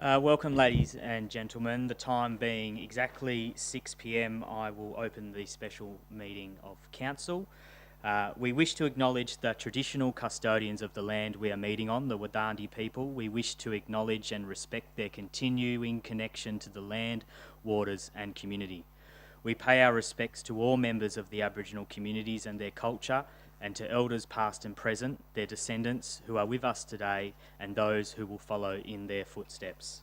Welcome, ladies and gentlemen. The time being exactly 6 p.m, I will open the special meeting of Council. We wish to acknowledge the traditional custodians of the land we are meeting on, the Wadandi people. We wish to acknowledge and respect their continuing connection to the land, waters and community. We pay our respects to all members of the Aboriginal communities and their culture, and to elders past and present, their descendants who are with us today, and those who will follow in their footsteps.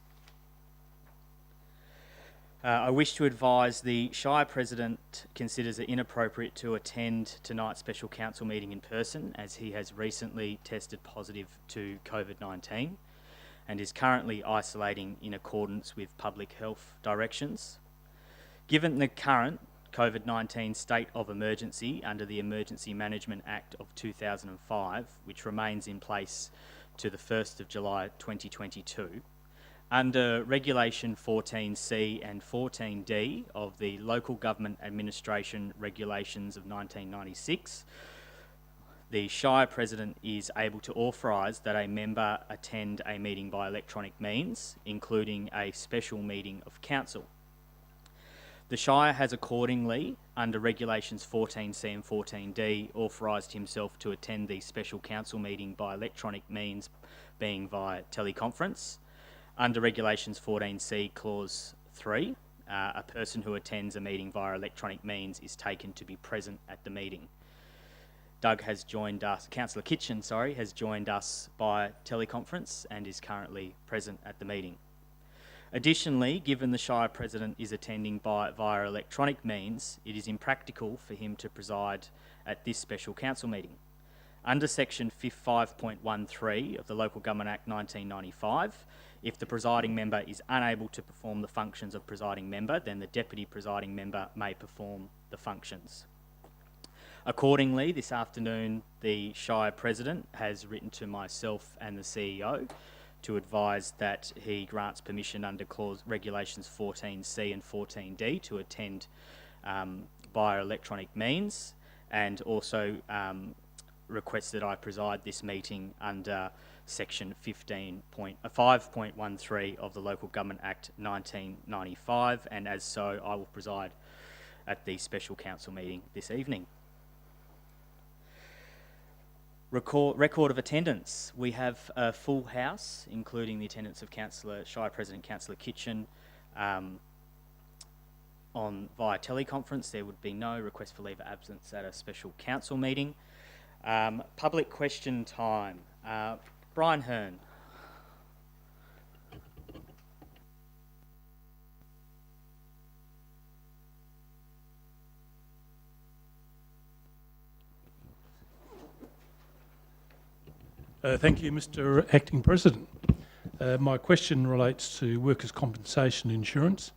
I wish to advise the Shire President considers it inappropriate to attend tonight's special council meeting in person, as he has recently tested positive to COVID-19 and is currently isolating in accordance with public health directions. Given the current COVID-19 state of emergency under the Emergency Management Act of 2005, which remains in place to the 1st of July 2022, under Regulation 14C and 14D of the Local Government Administration Regulations of 1996, the Shire President is able to authorise that a member attend a meeting by electronic means, including a special meeting of Council. The Shire has accordingly, under Regulations 14C and 14D, authorised himself to attend the special council meeting by electronic means, being via teleconference. Under Regulations 14C Clause 3, a person who attends a meeting via electronic means is taken to be present at the meeting. Councillor Kitchen, has joined us by teleconference and is currently present at the meeting. Additionally, given the Shire President is attending via electronic means, it is impractical for him to preside at this special council meeting. Under Section 5.13 of the Local Government Act 1995, if the presiding member is unable to perform the functions of presiding member, then the deputy presiding member may perform the functions. Accordingly, this afternoon, the Shire President has written to myself and the CEO to advise that he grants permission under Regulations 14C and 14D to attend via electronic means, and also requests that I preside this meeting under Section 5.13 of the Local Government Act 1995, and as so I will preside at the special council meeting this evening. Record of attendance. We have a full house, including the attendance of Shire President Councillor Kitchen via teleconference. There would be no request for leave of absence at a special council meeting. Public question time. Brian Hearn. Thank you, Mr. Acting President. My question relates to workers' compensation insurance.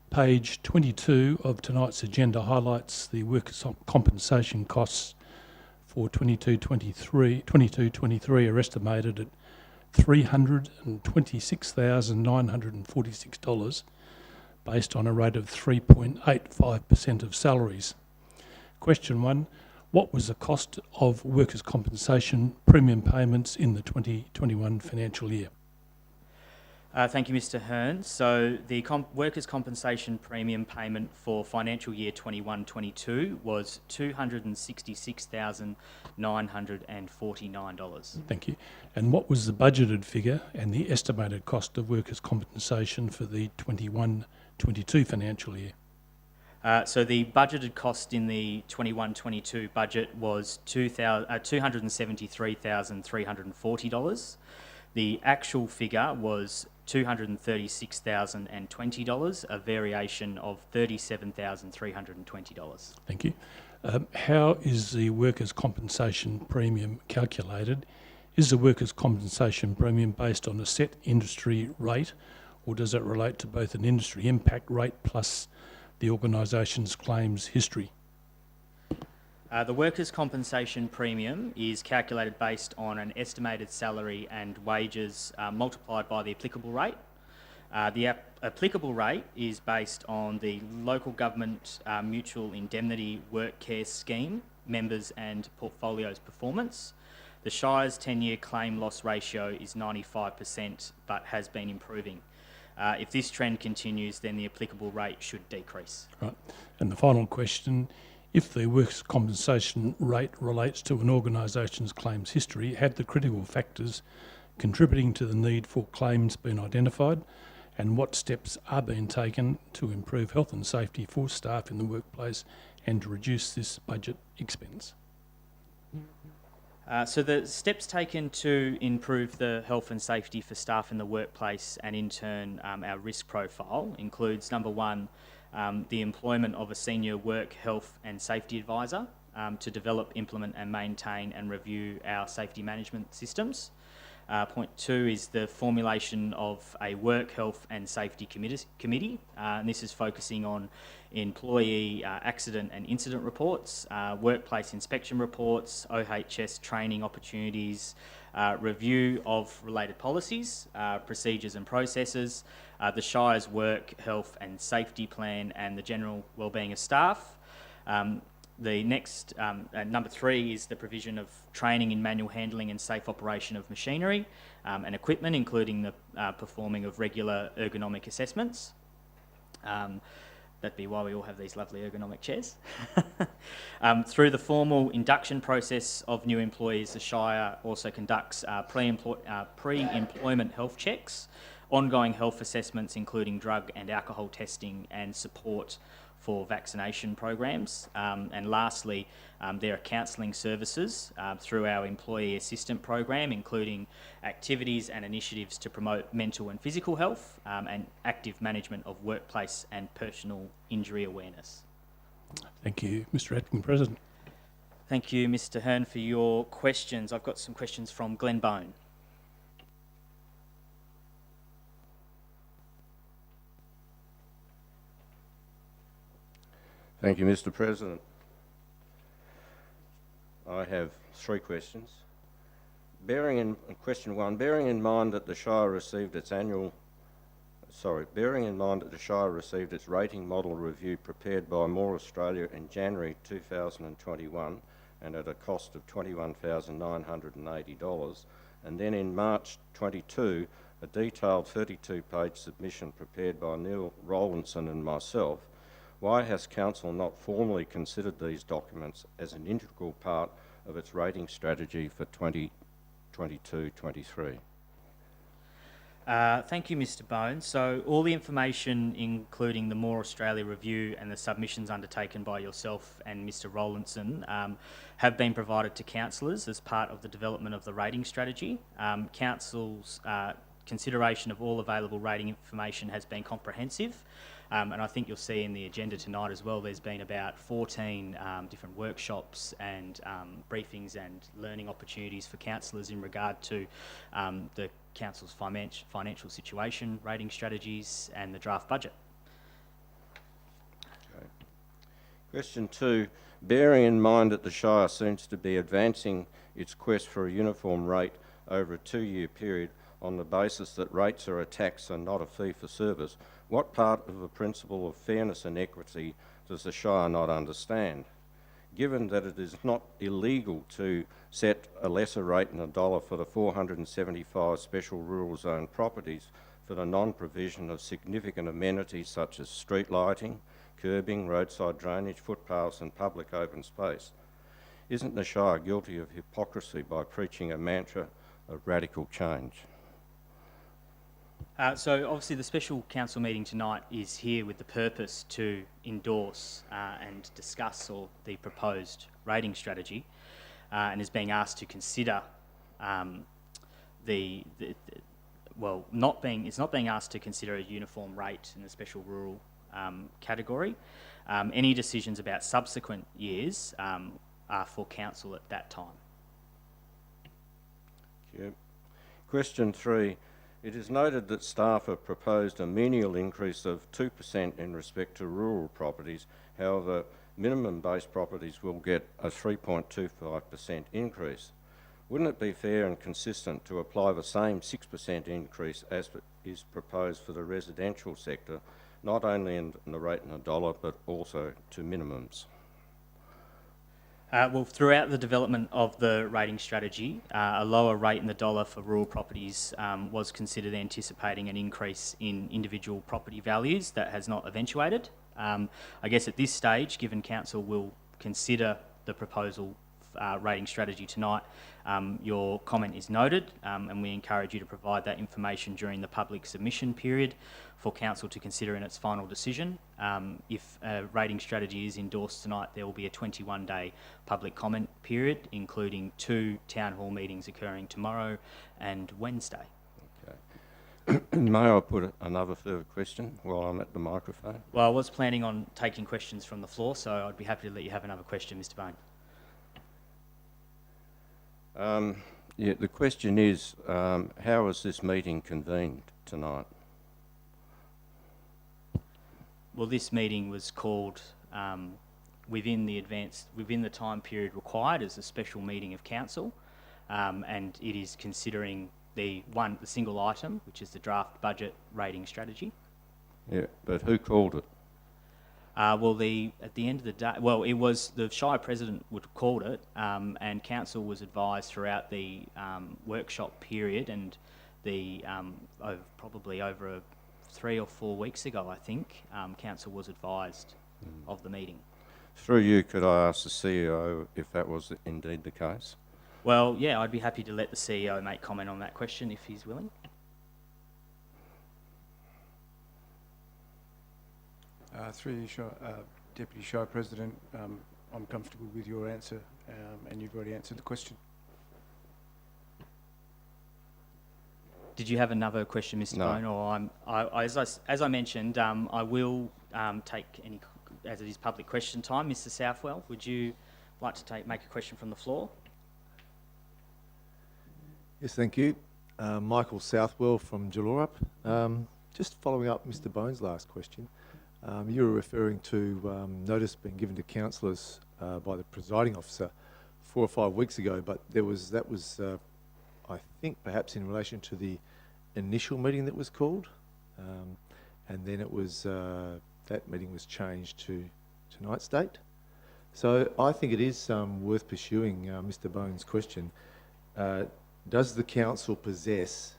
Page 22 of tonight's agenda highlights the workers' compensation costs for 22-23 are estimated at $326,946 based on a rate of 3.85% of salaries. Question 1. What was the cost of workers' compensation premium payments in the 2021 financial year? Thank you, Mr. Hearn. So the workers' compensation premium payment for financial year 21-22 was $266,949. Thank you. And what was the budgeted figure and the estimated cost of workers' compensation for the 21-22 financial year? So the budgeted cost in the 21-22 budget was $273,340. The actual figure was $236,020, a variation of $37,320. Thank you. How is the workers' compensation premium calculated? Is the workers' compensation premium based on a set industry rate, or does it relate to both an industry impact rate plus the organisation's claims history? The workers' compensation premium is calculated based on an estimated salary and wages multiplied by the applicable rate. The applicable rate is based on the local government mutual indemnity work care scheme members and portfolios performance. The Shire's 10-year claim loss ratio is 95%, but has been improving. If this trend continues, then the applicable rate should decrease. Right. And the final question, if the workers' compensation rate relates to an organisation's claims history, have the critical factors contributing to the need for claims been identified, and what steps are being taken to improve health and safety for staff in the workplace and to reduce this budget expense? So the steps taken to improve the health and safety for staff in the workplace and in turn our risk profile includes, number one, the employment of a senior work health and safety advisor to develop, implement and maintain and review our safety management systems. Point two is the formulation of a work health and safety committee, and this is focusing on employee accident and incident reports, workplace inspection reports, OHS training opportunities, review of related policies, procedures and processes, the Shire's work health and safety plan and the general wellbeing of staff. The next, number three, is the provision of training in manual handling and safe operation of machinery and equipment, including the performing of regular ergonomic assessments. That'd be why we all have these lovely ergonomic chairs. Through the formal induction process of new employees, the Shire also conducts pre-employment health checks, ongoing health assessments including drug and alcohol testing and support for vaccination programs. And lastly, there are counselling services through our employee assistant program, including activities and initiatives to promote mental and physical health and active management of workplace and personal injury awareness. Thank you, Mr. Acting President. Thank you, Mr. Hearn, for your questions. I've got some questions from Glenn Bone. Thank you, Mr. President. I have three questions. Question one, bearing in mind that the Shire received its rating model review prepared by More Australia in January 2021 and at a cost of $21,980, and then in March 22, a detailed 32-page submission prepared by Neil Rowlandson and myself, why has Council not formally considered these documents as an integral part of its rating strategy for 2022-23? Thank you, Mr. Bone. So all the information, including the More Australia review and the submissions undertaken by yourself and Mr. Rowlandson, have been provided to councillors as part of the development of the rating strategy. Council's consideration of all available rating information has been comprehensive. And I think you'll see in the agenda tonight as well, there's been about 14 different workshops and briefings and learning opportunities for councillors in regard to the council's financial situation, rating strategies and the draft budget. Okay. Question two, bearing in mind that the Shire seems to be advancing its quest for a uniform rate over a 2-year period on the basis that rates are a tax and not a fee for service, what part of the principle of fairness and equity does the Shire not understand? Given that it is not illegal to set a lesser rate than $1 for the 475 special rural zone properties for the non-provision of significant amenities such as street lighting, curbing, roadside drainage, footpaths and public open space, isn't the Shire guilty of hypocrisy by preaching a mantra of radical change? So obviously the special council meeting tonight is here with the purpose to endorse and discuss the proposed rating strategy and is being asked to consider it's not being asked to consider a uniform rate in the special rural category. Any decisions about subsequent years are for council at that time. Thank you. Question three. It is noted that staff have proposed a menial increase of 2% in respect to rural properties. However, minimum-based properties will get a 3.25% increase. Wouldn't it be fair and consistent to apply the same 6% increase as is proposed for the residential sector, not only in the rate in $1, but also to minimums? Well, throughout the development of the rating strategy, a lower rate in the dollar for rural properties was considered, anticipating an increase in individual property values that has not eventuated. I guess at this stage, given Council will consider the proposal rating strategy tonight, your comment is noted, and we encourage you to provide that information during the public submission period for Council to consider in its final decision. If a rating strategy is endorsed tonight, there will be a 21-day public comment period, including 2 town hall meetings occurring tomorrow and Wednesday. Okay. May I put another further question while I'm at the microphone? Well, I was planning on taking questions from the floor, so I'd be happy to let you have another question, Mr. Bone. Yeah, the question is, how was this meeting convened tonight? Well, this meeting was called within the time period required as a special meeting of Council, and it is considering the single item, which is the draft budget rating strategy. Yeah, but who called it? Well, at the end of the day, well, it was the Shire President would have called it, and Council was advised throughout the workshop period, and probably over 3 or 4 weeks ago, I think, Council was advised of the meeting. Through you, could I ask the CEO if that was indeed the case? Well, yeah, I'd be happy to let the CEO make comment on that question if he's willing. Through you, Deputy Shire President, I'm comfortable with your answer, and you've already answered the question. Did you have another question, Mr. No. Bone? Or as I mentioned, I will take any, as it is public question time. Mr. Southwell, would you like to make a question from the floor? Yes, thank you. Michael Southwell from Jallorup. Just following up Mr. Bone's last question. You were referring to notice being given to councillors by the presiding officer 4 or 5 weeks ago, but that was I think perhaps in relation to the initial meeting that was called, and then it was that meeting was changed to tonight's date. So I think it is worth pursuing Mr. Bone's question. Does the council possess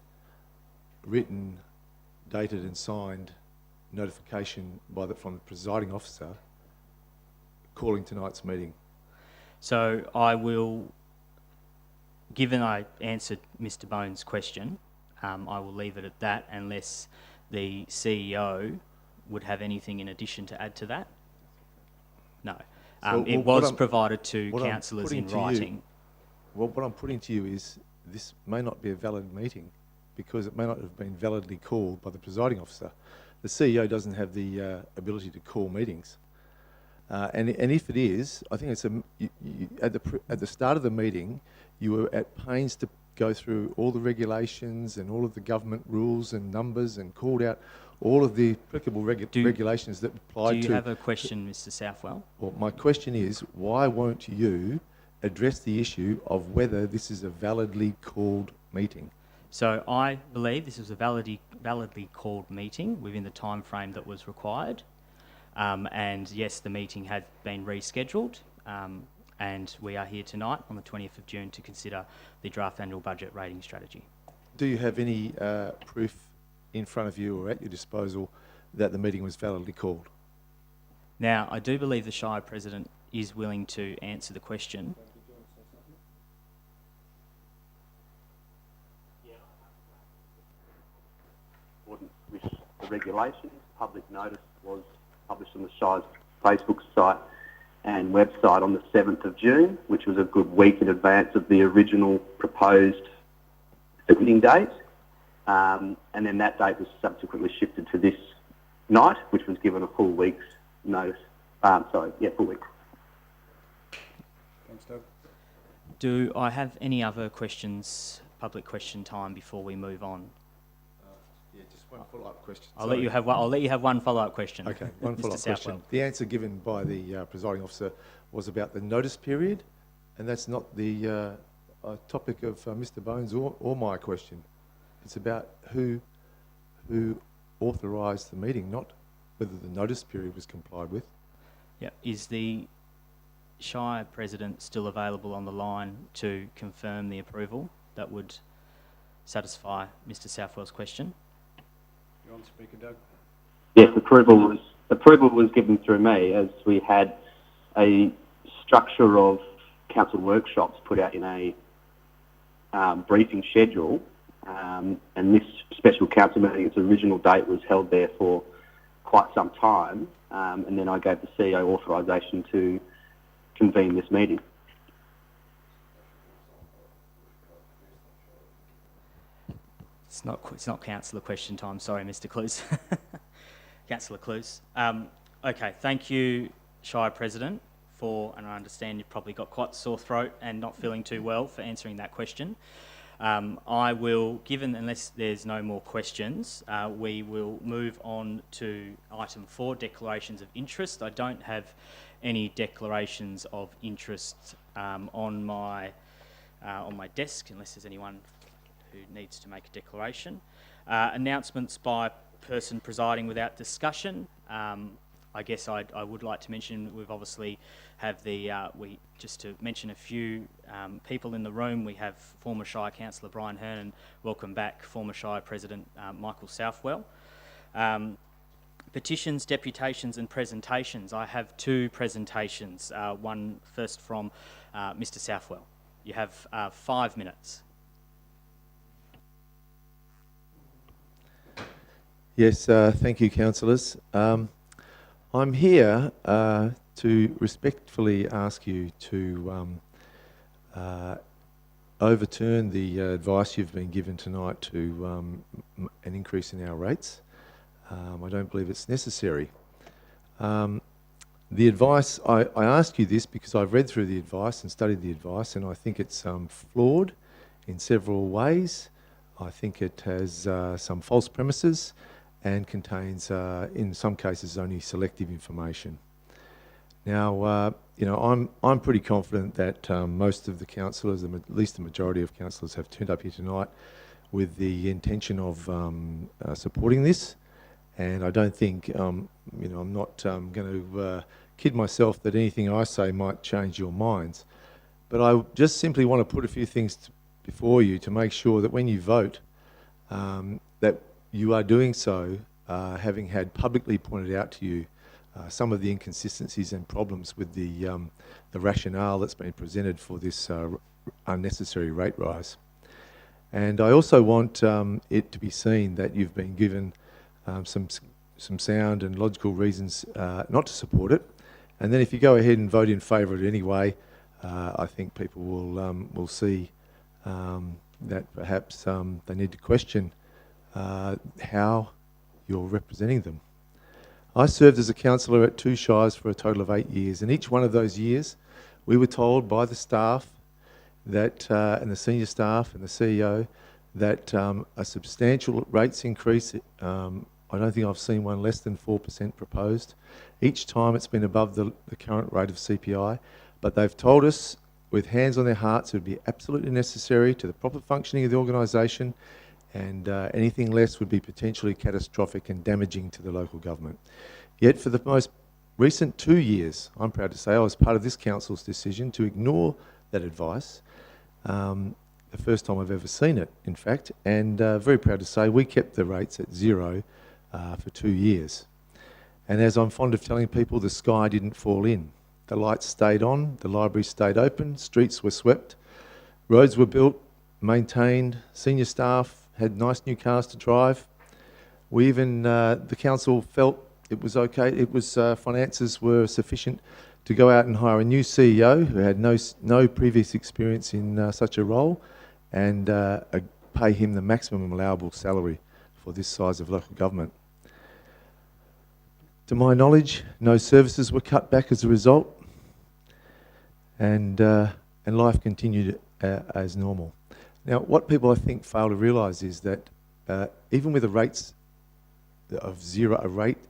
written, dated and signed notification from the presiding officer calling tonight's meeting? So I will, given I answered Mr. Bone's question, I will leave it at that unless the CEO would have anything in addition to add to that. No. It was provided to councillors in writing. Well, what I'm putting to you is this may not be a valid meeting because it may not have been validly called by the presiding officer. The CEO doesn't have the ability to call meetings. And if it is, I think it's at the start of the meeting, you were at pains to go through all the regulations and all of the government rules and numbers and called out all of the applicable regulations that apply to... Do you have a question, Mr. Southwell? Well, my question is, why won't you address the issue of whether this is a validly called meeting? So I believe this was a validly called meeting within the time frame that was required. And yes, the meeting had been rescheduled, and we are here tonight on the 20th of June to consider the draft annual budget rating strategy. Do you have any proof in front of you or at your disposal that the meeting was validly called? Now, I do believe the Shire President is willing to answer the question. According with the regulations, public notice was published on the Shire's Facebook site and website on the 7th of June, which was a good week in advance of the original proposed meeting date. And then that date was subsequently shifted to this night, which was given a full week's notice. Full week. Thanks, Doug. Do I have any other questions, public question time, before we move on? Yeah, just one follow-up question. I'll let you have one follow-up question. Okay, one Mr. follow-up question. Southwell. The answer given by the presiding officer was about the notice period, and that's not the topic of Mr. Bones or my question. It's about who authorised the meeting, not whether the notice period was complied with. Yeah, is the Shire President still available on the line to confirm the approval that would satisfy Mr Southwell's question? You're on speaker, Doug. Yes, approval was given through me, as we had a structure of council workshops put out in a briefing schedule, and this special council meeting, its original date was held there for quite some time, and then I gave the CEO authorisation to convene this meeting. It's not councillor question time. Sorry, Mr Cluse. Councillor Cluse. Okay, thank you, Shire President, and I understand you've probably got quite a sore throat and not feeling too well for answering that question. I will, unless there's no more questions, we will move on to item 4, declarations of interest. I don't have any declarations of interest on my desk, unless there's anyone who needs to make a declaration. Announcements by person presiding without discussion. I guess I would like to mention we've obviously have just to mention a few people in the room. We have former Shire Councillor Brian Hearn, and welcome back former Shire President Michael Southwell. Petitions, deputations and presentations. I have 2 presentations. One first from Mr Southwell. You have 5 minutes. Yes, thank you, councillors. I'm here to respectfully ask you to overturn the advice you've been given tonight to an increase in our rates. I don't believe it's necessary. The advice, I ask you this because I've read through the advice and studied the advice, and I think it's flawed in several ways. I think it has some false premises and contains, in some cases, only selective information. Now, I'm pretty confident that most of the councillors, at least the majority of councillors, have turned up here tonight with the intention of supporting this. And I don't think, I'm not going to kid myself that anything I say might change your minds. But I just simply want to put a few things before you to make sure that when you vote, that you are doing so having had publicly pointed out to you some of the inconsistencies and problems with the rationale that's been presented for this unnecessary rate rise. And I also want it to be seen that you've been given some sound and logical reasons not to support it. And then if you go ahead and vote in favour of it anyway, I think people will see that perhaps they need to question how you're representing them. I served as a councillor at 2 shires for a total of 8 years, and each one of those years we were told by the staff that, and the senior staff and the CEO, that a substantial rates increase, I don't think I've seen one less than 4% proposed. Each time it's been above the current rate of CPI, but they've told us with hands on their hearts it would be absolutely necessary to the proper functioning of the organisation, and anything less would be potentially catastrophic and damaging to the local government. Yet for the most recent 2 years, I'm proud to say I was part of this council's decision to ignore that advice. The first time I've ever seen it, in fact, and very proud to say we kept the rates at 0 for 2 years. And as I'm fond of telling people, the sky didn't fall in. The lights stayed on, the library stayed open, streets were swept, roads were built, maintained, senior staff had nice new cars to drive. We even, the council felt it was okay, it was finances were sufficient to go out and hire a new CEO who had no previous experience in such a role, and pay him the maximum allowable salary for this size of local government. To my knowledge, no services were cut back as a result, and life continued as normal. Now, what people I think fail to realise is that even with a rate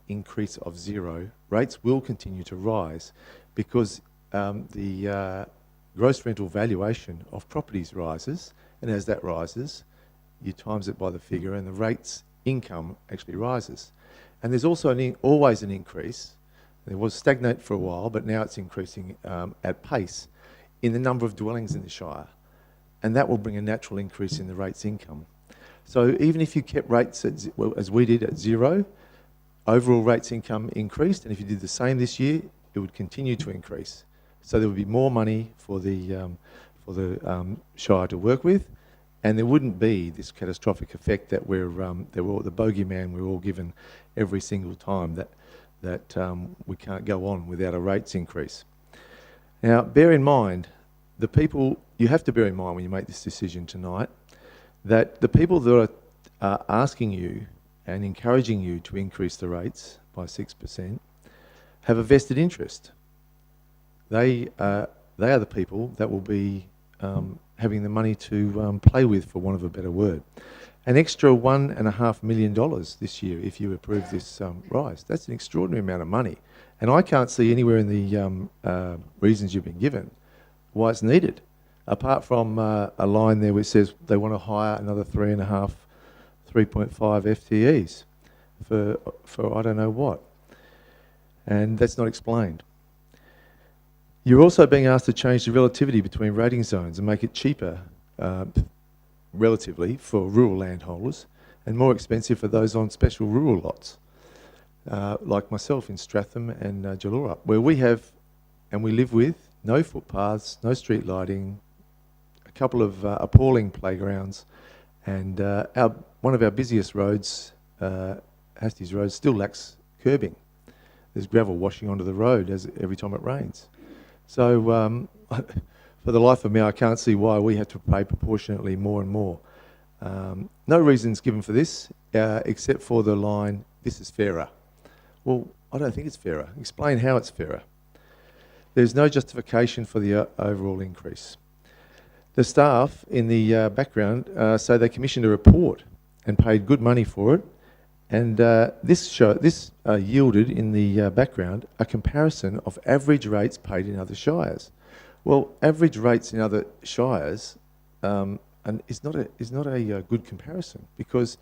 increase of 0, rates will continue to rise because the gross rental valuation of properties rises, and as that rises, you times it by the figure, and the rates income actually rises. And there's also always an increase It was stagnant for a while, but now it's increasing at pace in the number of dwellings in the Shire. And that will bring a natural increase in the rates income. So even if you kept rates, as we did, at zero, overall rates income increased, and if you did the same this year, it would continue to increase. So there would be more money for the Shire to work with, and there wouldn't be this catastrophic effect that we're the bogeyman we're all given every single time that we can't go on without a rates increase. Now, bear in mind, you have to bear in mind when you make this decision tonight, that the people that are asking you and encouraging you to increase the rates by 6% have a vested interest. They are the people that will be having the money to play with, for want of a better word. An extra $1.5 million this year if you approve this rise. That's an extraordinary amount of money. And I can't see anywhere in the reasons you've been given why it's needed, apart from a line there which says they want to hire another 3.5 FTEs for I don't know what. And that's not explained. You're also being asked to change the relativity between rating zones and make it cheaper, relatively, for rural landholders and more expensive for those on special rural lots, like myself in Stratham and Jallurup, where we have, and we live with, no footpaths, no street lighting, a couple of appalling playgrounds, and one of our busiest roads, Hasty's Road, still lacks curbing. There's gravel washing onto the road every time it rains. So for the life of me, I can't see why we have to pay proportionately more and more. No reasons given for this, except for the line, "This is fairer." Well, I don't think it's fairer. Explain how it's fairer. There's no justification for the overall increase. The staff in the background say they commissioned a report and paid good money for it, and this yielded in the background a comparison of average rates paid in other shires. Well, average rates in other shires is not a good comparison, because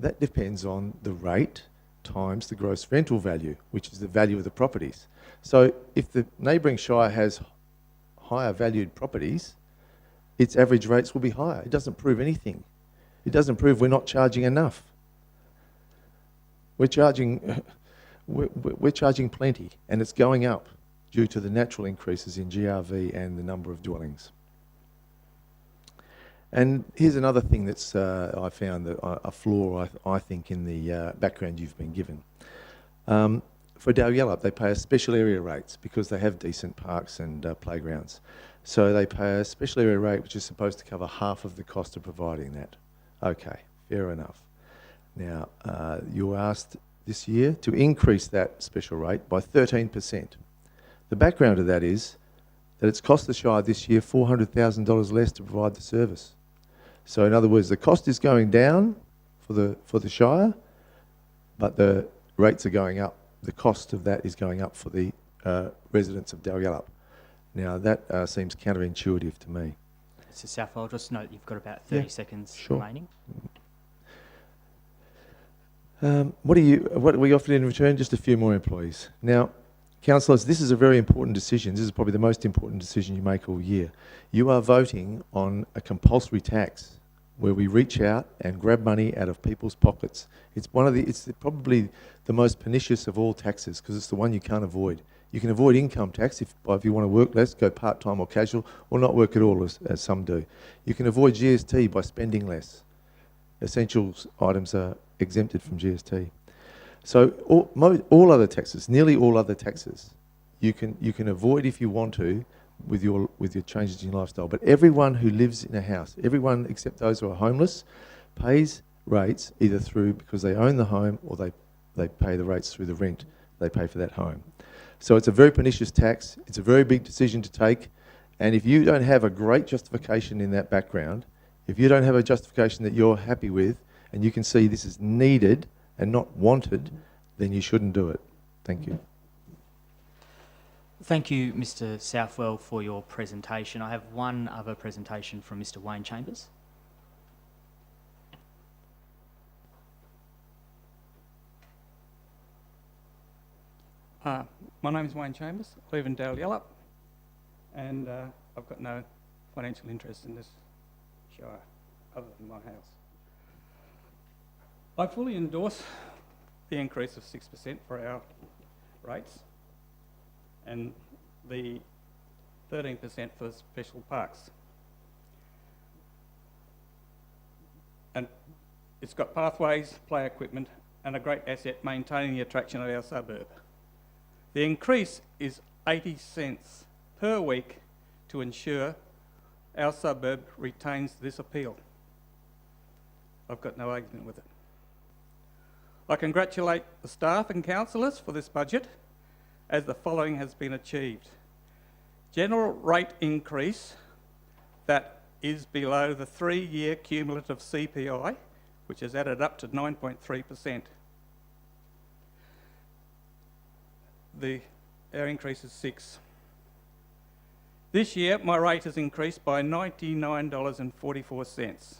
that depends on the rate times the gross rental value, which is the value of the properties. So if the neighbouring shire has higher valued properties, its average rates will be higher. It doesn't prove anything. It doesn't prove we're not charging enough. We're charging plenty, and it's going up due to the natural increases in GRV and the number of dwellings. And here's another thing that's I found a flaw, I think, in the background you've been given. For Dalyalup, they pay a special area rates because they have decent parks and playgrounds. So they pay a special area rate which is supposed to cover half of the cost of providing that. Okay, fair enough. Now, you were asked this year to increase that special rate by 13%. The background of that is that it's cost the Shire this year $400,000 less to provide the service. So in other words, the cost is going down for the Shire, but the rates are going up. The cost of that is going up for the residents of Dalyalup. Now that seems counterintuitive to me. Mr. Southwell, just note you've got about 30 seconds remaining. What are we offered in return? Just a few more employees. Now, councillors, this is a very important decision. This is probably the most important decision you make all year. You are voting on a compulsory tax where we reach out and grab money out of people's pockets. It's probably the most pernicious of all taxes because it's the one you can't avoid. You can avoid income tax if you want to work less, go part-time or casual, or not work at all, as some do. You can avoid GST by spending less. Essentials items are exempted from GST. So all other taxes, nearly all other taxes, you can avoid if you want to with your changes in your lifestyle. But everyone who lives in a house, everyone except those who are homeless, pays rates either through because they own the home or they pay the rates through the rent they pay for that home. So it's a very pernicious tax. It's a very big decision to take. And if you don't have a great justification in that background, if you don't have a justification that you're happy with, and you can see this is needed and not wanted, then you shouldn't do it. Thank you. Thank you, Mr. Southwell, for your presentation. I have one other presentation from Mr. Wayne Chambers. My name is Wayne Chambers. I live in Dalyellup, and I've got no financial interest in this shire other than my house. I fully endorse the increase of 6% for our rates and the 13% for special parks. And it's got pathways, play equipment, and a great asset maintaining the attraction of our suburb. The increase is 80 cents per week to ensure our suburb retains this appeal. I've got no argument with it. I congratulate the staff and councillors for this budget, as the following has been achieved. General rate increase that is below the 3-year cumulative CPI, which has added up to 9.3%. Our increase is 6. This year, my rate has increased by $99.44,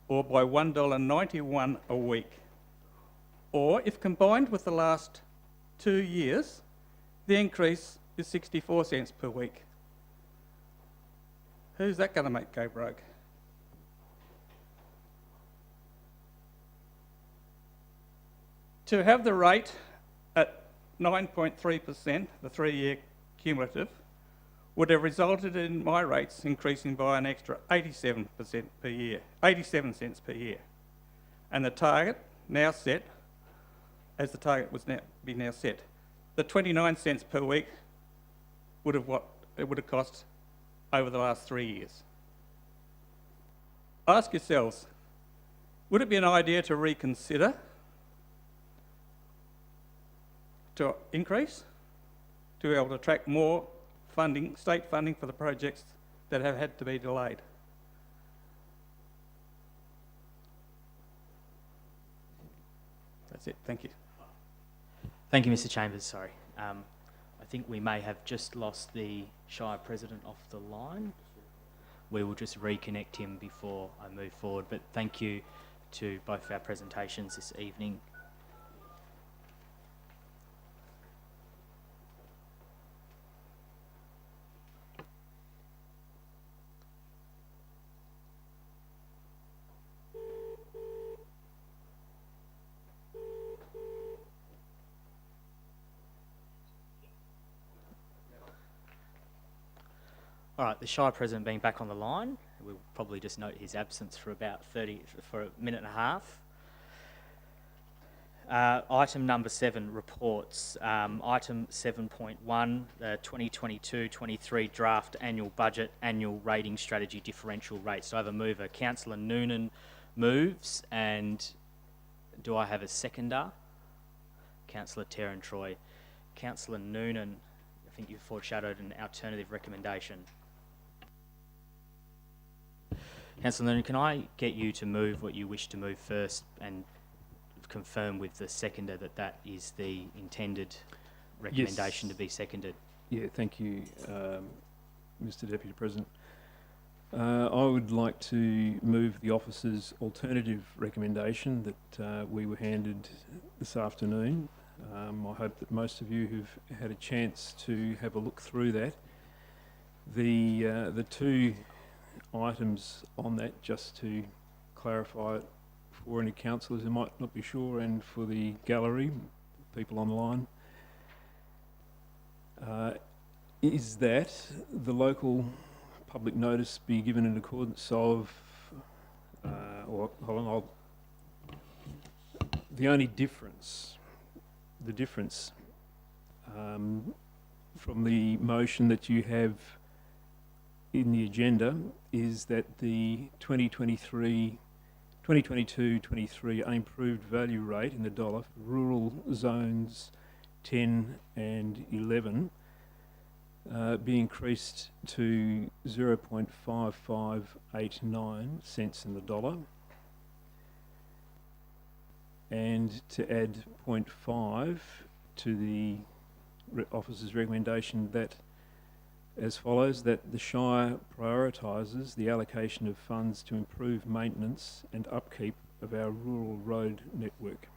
or by $1.91 a week. Or, if combined with the last 2 years, the increase is 64 cents per week. Who's that going to make go broke? To have the rate at 9.3%, the 3-year cumulative, would have resulted in my rates increasing by an extra 87% per year, 87 cents per year. And the target now set, as the target was now set, the 29 cents per week would have what it would have cost over the last 3 years. Ask yourselves, would it be an idea to reconsider, to increase, to be able to attract more funding, state funding for the projects that have had to be delayed? That's it, thank you. Thank you, Mr. Chambers. Sorry. I think we may have just lost the Shire President off the line. We will just reconnect him before I move forward, but thank you to both of our presentations this evening. All right, the Shire President being back on the line, we'll probably just note his absence for about for a minute and a half. Item number 7, reports. Item 7.1, the 2022-23 draft annual budget, annual rating strategy, differential rates. Do I have a mover? Councillor Noonan moves, and do I have a seconder? Councillor Terran-Troy. Councillor Noonan, I think you've foreshadowed an alternative recommendation. Councillor Noonan, can I get you to move what you wish to move first and confirm with the seconder that that is the intended recommendation to be seconded? Yeah, thank you, Mr. Deputy President. I would like to move the officer's alternative recommendation that we were handed this afternoon. I hope that most of you have had a chance to have a look through that. The two items on that, just to clarify it for any councillors who might not be sure, and for the gallery, people online, is that the local public notice be given in accordance of, the only difference, from the motion that you have in the agenda is that the 2022-23 unimproved value rate in the dollar for rural zones 10 and 11 be increased to 0.5589 cents in the dollar, and to add 0.5 to the officer's recommendation, that as follows: that the Shire prioritises the allocation of funds to improve maintenance and upkeep of our rural road network.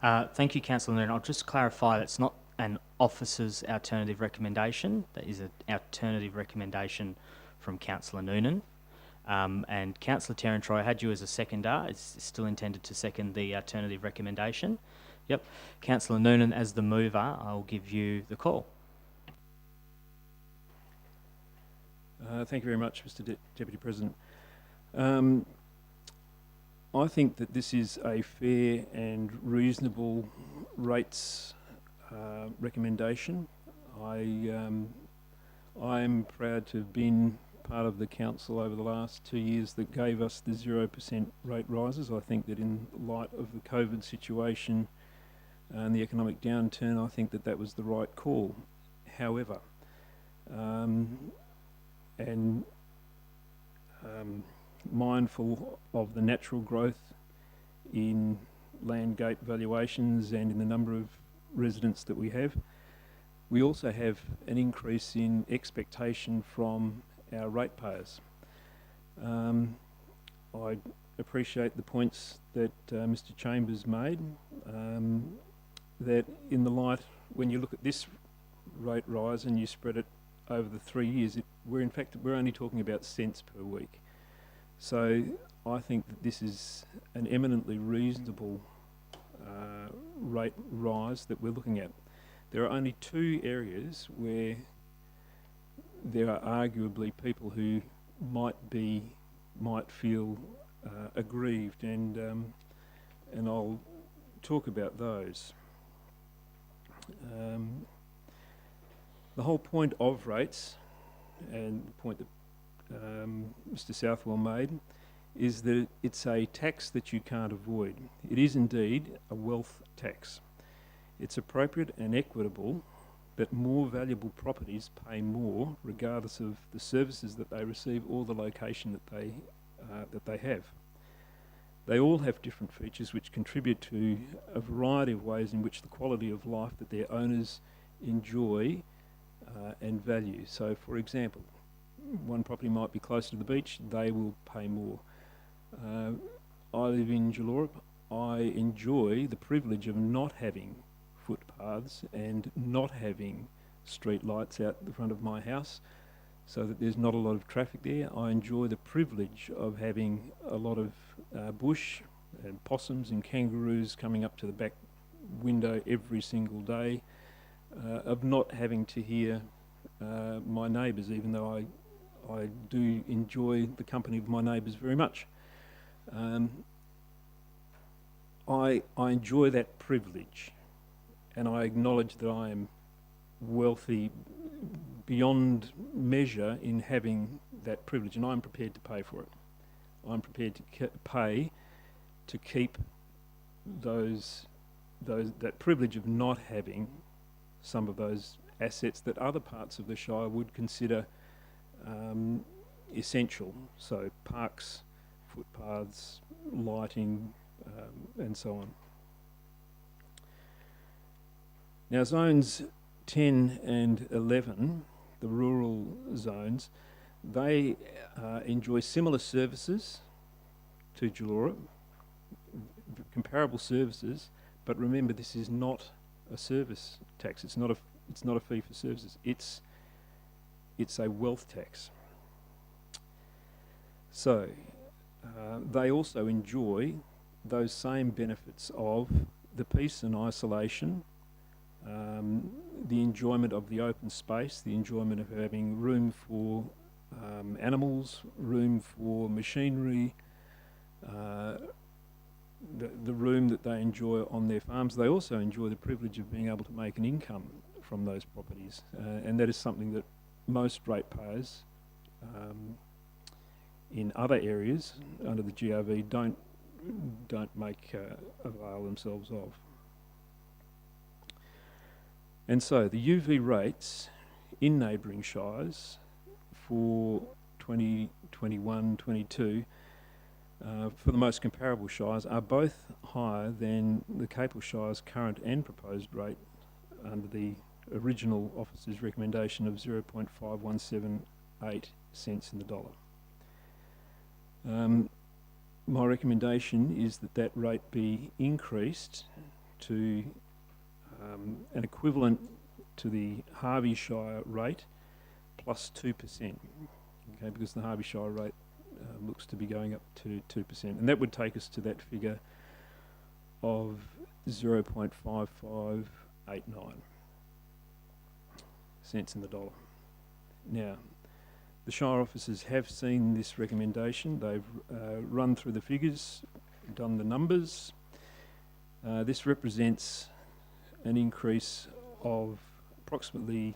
Thank you, Councillor Noonan. I'll just clarify that's not an officer's alternative recommendation. That is an alternative recommendation from Councillor Noonan. And Councillor Terentry, I had you as a seconder. Is still intended to second the alternative recommendation? Yep. Councillor Noonan, as the mover, I'll give you the call. Thank you very much, Mr. Deputy President. I think that this is a fair and reasonable rates recommendation. I'm proud to have been part of the council over the last 2 years that gave us the 0% rate rises. I think that in light of the COVID situation and the economic downturn, I think that that was the right call. However, mindful of the natural growth in land gate valuations and in the number of residents that we have, we also have an increase in expectation from our ratepayers. I appreciate the points that Mr. Chambers made, that in the light, when you look at this rate rise and you spread it over the 3 years, we're only talking about cents per week. So I think that this is an eminently reasonable rate rise that we're looking at. There are only 2 areas where there are arguably people who might feel aggrieved, and I'll talk about those. The whole point of rates, and the point that Mr. Southwell made, is that it's a tax that you can't avoid. It is indeed a wealth tax. It's appropriate and equitable that more valuable properties pay more regardless of the services that they receive or the location that they have. They all have different features which contribute to a variety of ways in which the quality of life that their owners enjoy and value. So, for example, one property might be closer to the beach, they will pay more. I live in Julorup. I enjoy the privilege of not having footpaths and not having street lights out the front of my house, so that there's not a lot of traffic there. I enjoy the privilege of having a lot of bush and possums and kangaroos coming up to the back window every single day, of not having to hear my neighbours, even though I do enjoy the company of my neighbours very much. I enjoy that privilege, and I acknowledge that I am wealthy beyond measure in having that privilege, and I'm prepared to pay for it. I'm prepared to pay to keep that privilege of not having some of those assets that other parts of the Shire would consider essential. So parks, footpaths, lighting, and so on. Now, zones 10 and 11, the rural zones, they enjoy similar services to Julorup, comparable services, but remember, this is not a service tax. It's not a fee for services. It's a wealth tax. So they also enjoy those same benefits of the peace and isolation, the enjoyment of the open space, the enjoyment of having room for animals, room for machinery, the room that they enjoy on their farms. They also enjoy the privilege of being able to make an income from those properties, and that is something that most ratepayers in other areas under the GRV don't avail themselves of. And so the UV rates in neighbouring shires for 2021-22 for the most comparable shires are both higher than the Capel Shire's current and proposed rate under the original officer's recommendation of 0.5178 cents in the dollar. My recommendation is that that rate be increased to an equivalent to the Harvey Shire rate plus 2%, okay, because the Harvey Shire rate looks to be going up to 2%, and that would take us to that figure of 0.5589 cents in the dollar. Now, the Shire officers have seen this recommendation. They've run through the figures, done the numbers. This represents an increase of approximately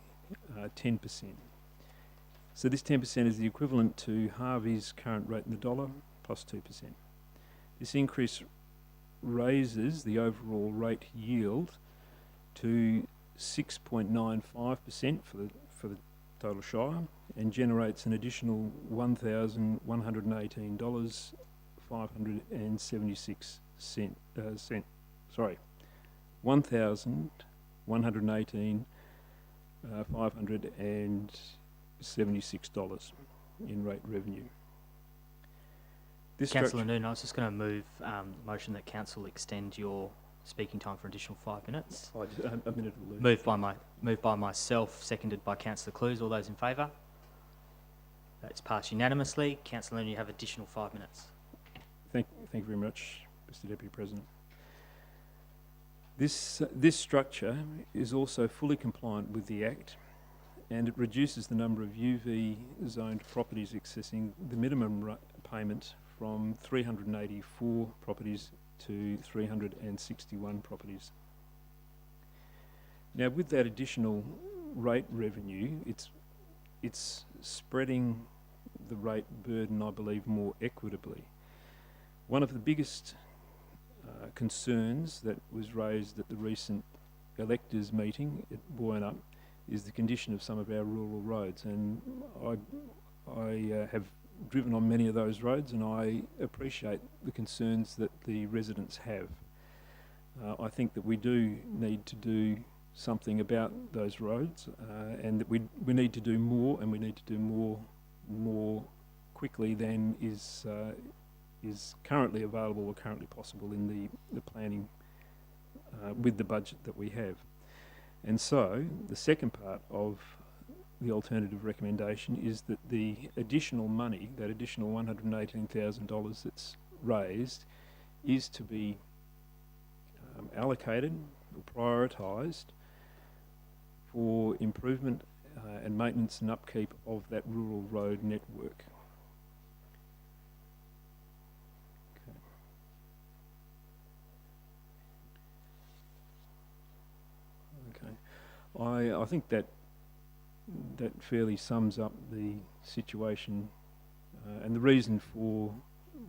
10%. So this 10% is the equivalent to Harvey's current rate in the dollar plus 2%. This increase raises the overall rate yield to 6.95% for the total Shire, and generates an additional $1,118 576 $1,118 $576 in rate revenue. This Councillor Noonan, I was just going to move motion that Council extend your speaking time for an additional 5 minutes. Oh, just a minute will do. Moved by myself, seconded by Councillor Clues. All those in favour? That's passed unanimously. Councillor Noonan, you have additional 5 minutes. Thank you very much, Mr. Deputy President. This structure is also fully compliant with the Act, and it reduces the number of UV zoned properties accessing the minimum payment from 384 properties to 361 properties. Now, with that additional rate revenue, it's spreading the rate burden, I believe, more equitably. One of the biggest concerns that was raised at the recent electors meeting at Boyanup is the condition of some of our rural roads, and I have driven on many of those roads, and I appreciate the concerns that the residents have. I think that we do need to do something about those roads, and that we need to do more, and we need to do more quickly than is currently available or currently possible in the planning with the budget that we have. And so the second part of the alternative recommendation is that the additional money, that additional $118,000 that's raised, is to be allocated or prioritised for improvement and maintenance and upkeep of that rural road network. I think that fairly sums up the situation and the reason for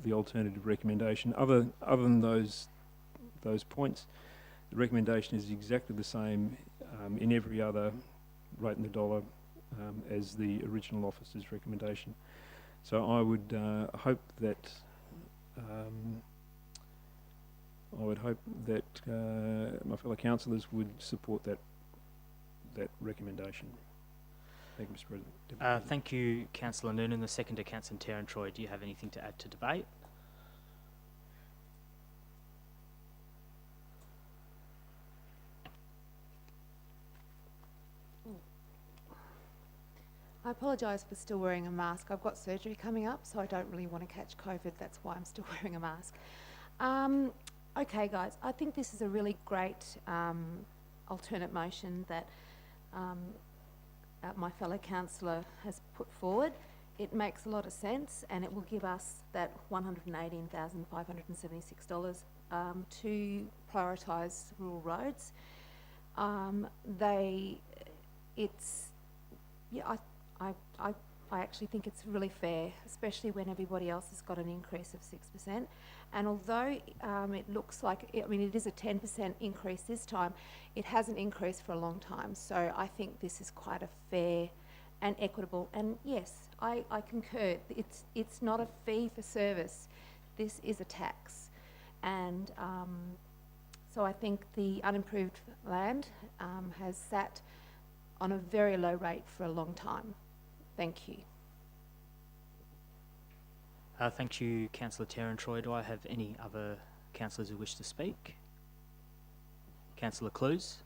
the alternative recommendation. Other than those points, the recommendation is exactly the same in every other rate in the dollar as the original officer's recommendation. So I would hope that my fellow councillors would support that recommendation. Thank you, Mr. President. Thank you, Councillor Noonan. The second to Councillor Terran-Troy. Do you have anything to add to debate? I apologise for still wearing a mask. I've got surgery coming up, so I don't really want to catch COVID. That's why I'm still wearing a mask. Okay, guys, I think this is a really great alternate motion that my fellow councillor has put forward. It makes a lot of sense, and it will give us that $118,576 to prioritise rural roads. I actually think it's really fair, especially when everybody else has got an increase of 6%. And although it looks like, it is a 10% increase this time, it hasn't increased for a long time. So I think this is quite a fair and equitable. And yes, I concur. It's not a fee for service. This is a tax. And so I think the unimproved land has sat on a very low rate for a long time. Thank you. Thank you, Councillor Terran-Troy. Do I have any other councillors who wish to speak? Councillor Clues.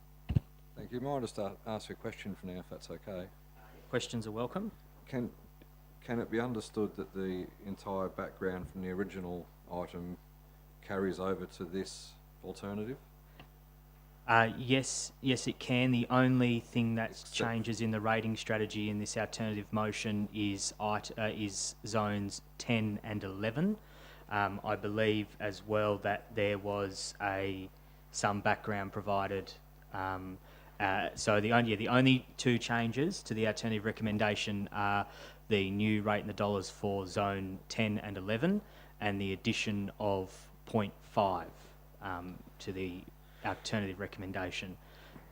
Thank you. Might I just ask a question for now, if that's okay? Questions are welcome. Can it be understood that the entire background from the original item carries over to this alternative? Yes, it can. The only thing that changes in the rating strategy in this alternative motion is zones 10 and 11. I believe as well that there was some background provided. So the only two changes to the alternative recommendation are the new rate in the dollars for zone 10 and 11, and the addition of 0.5 to the alternative recommendation.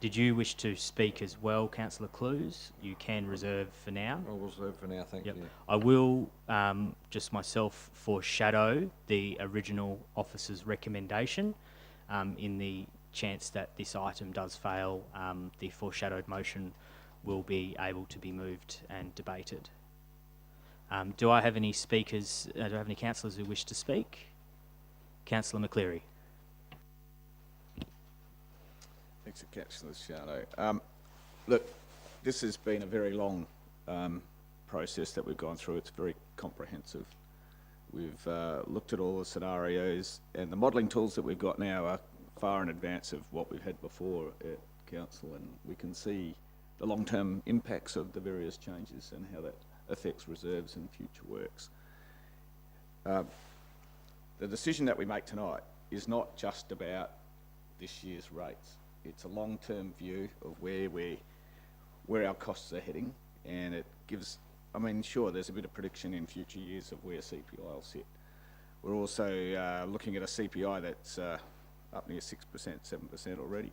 Did you wish to speak as well, Councillor Clues? You can reserve for now. I'll reserve for now, thank you. I will just myself foreshadow the original officer's recommendation. In the chance that this item does fail, the foreshadowed motion will be able to be moved and debated. Do I have any speakers, do I have any councillors who wish to speak? Councillor McCleary. Thanks, Councillor Shardo. Look, this has been a very long process that we've gone through. It's very comprehensive. We've looked at all the scenarios, and the modelling tools that we've got now are far in advance of what we've had before at Council, and we can see the long-term impacts of the various changes and how that affects reserves and future works. The decision that we make tonight is not just about this year's rates. It's a long-term view of where our costs are heading, and it gives, I mean, sure, there's a bit of prediction in future years of where CPI will sit. We're also looking at a CPI that's up near 6%, 7% already,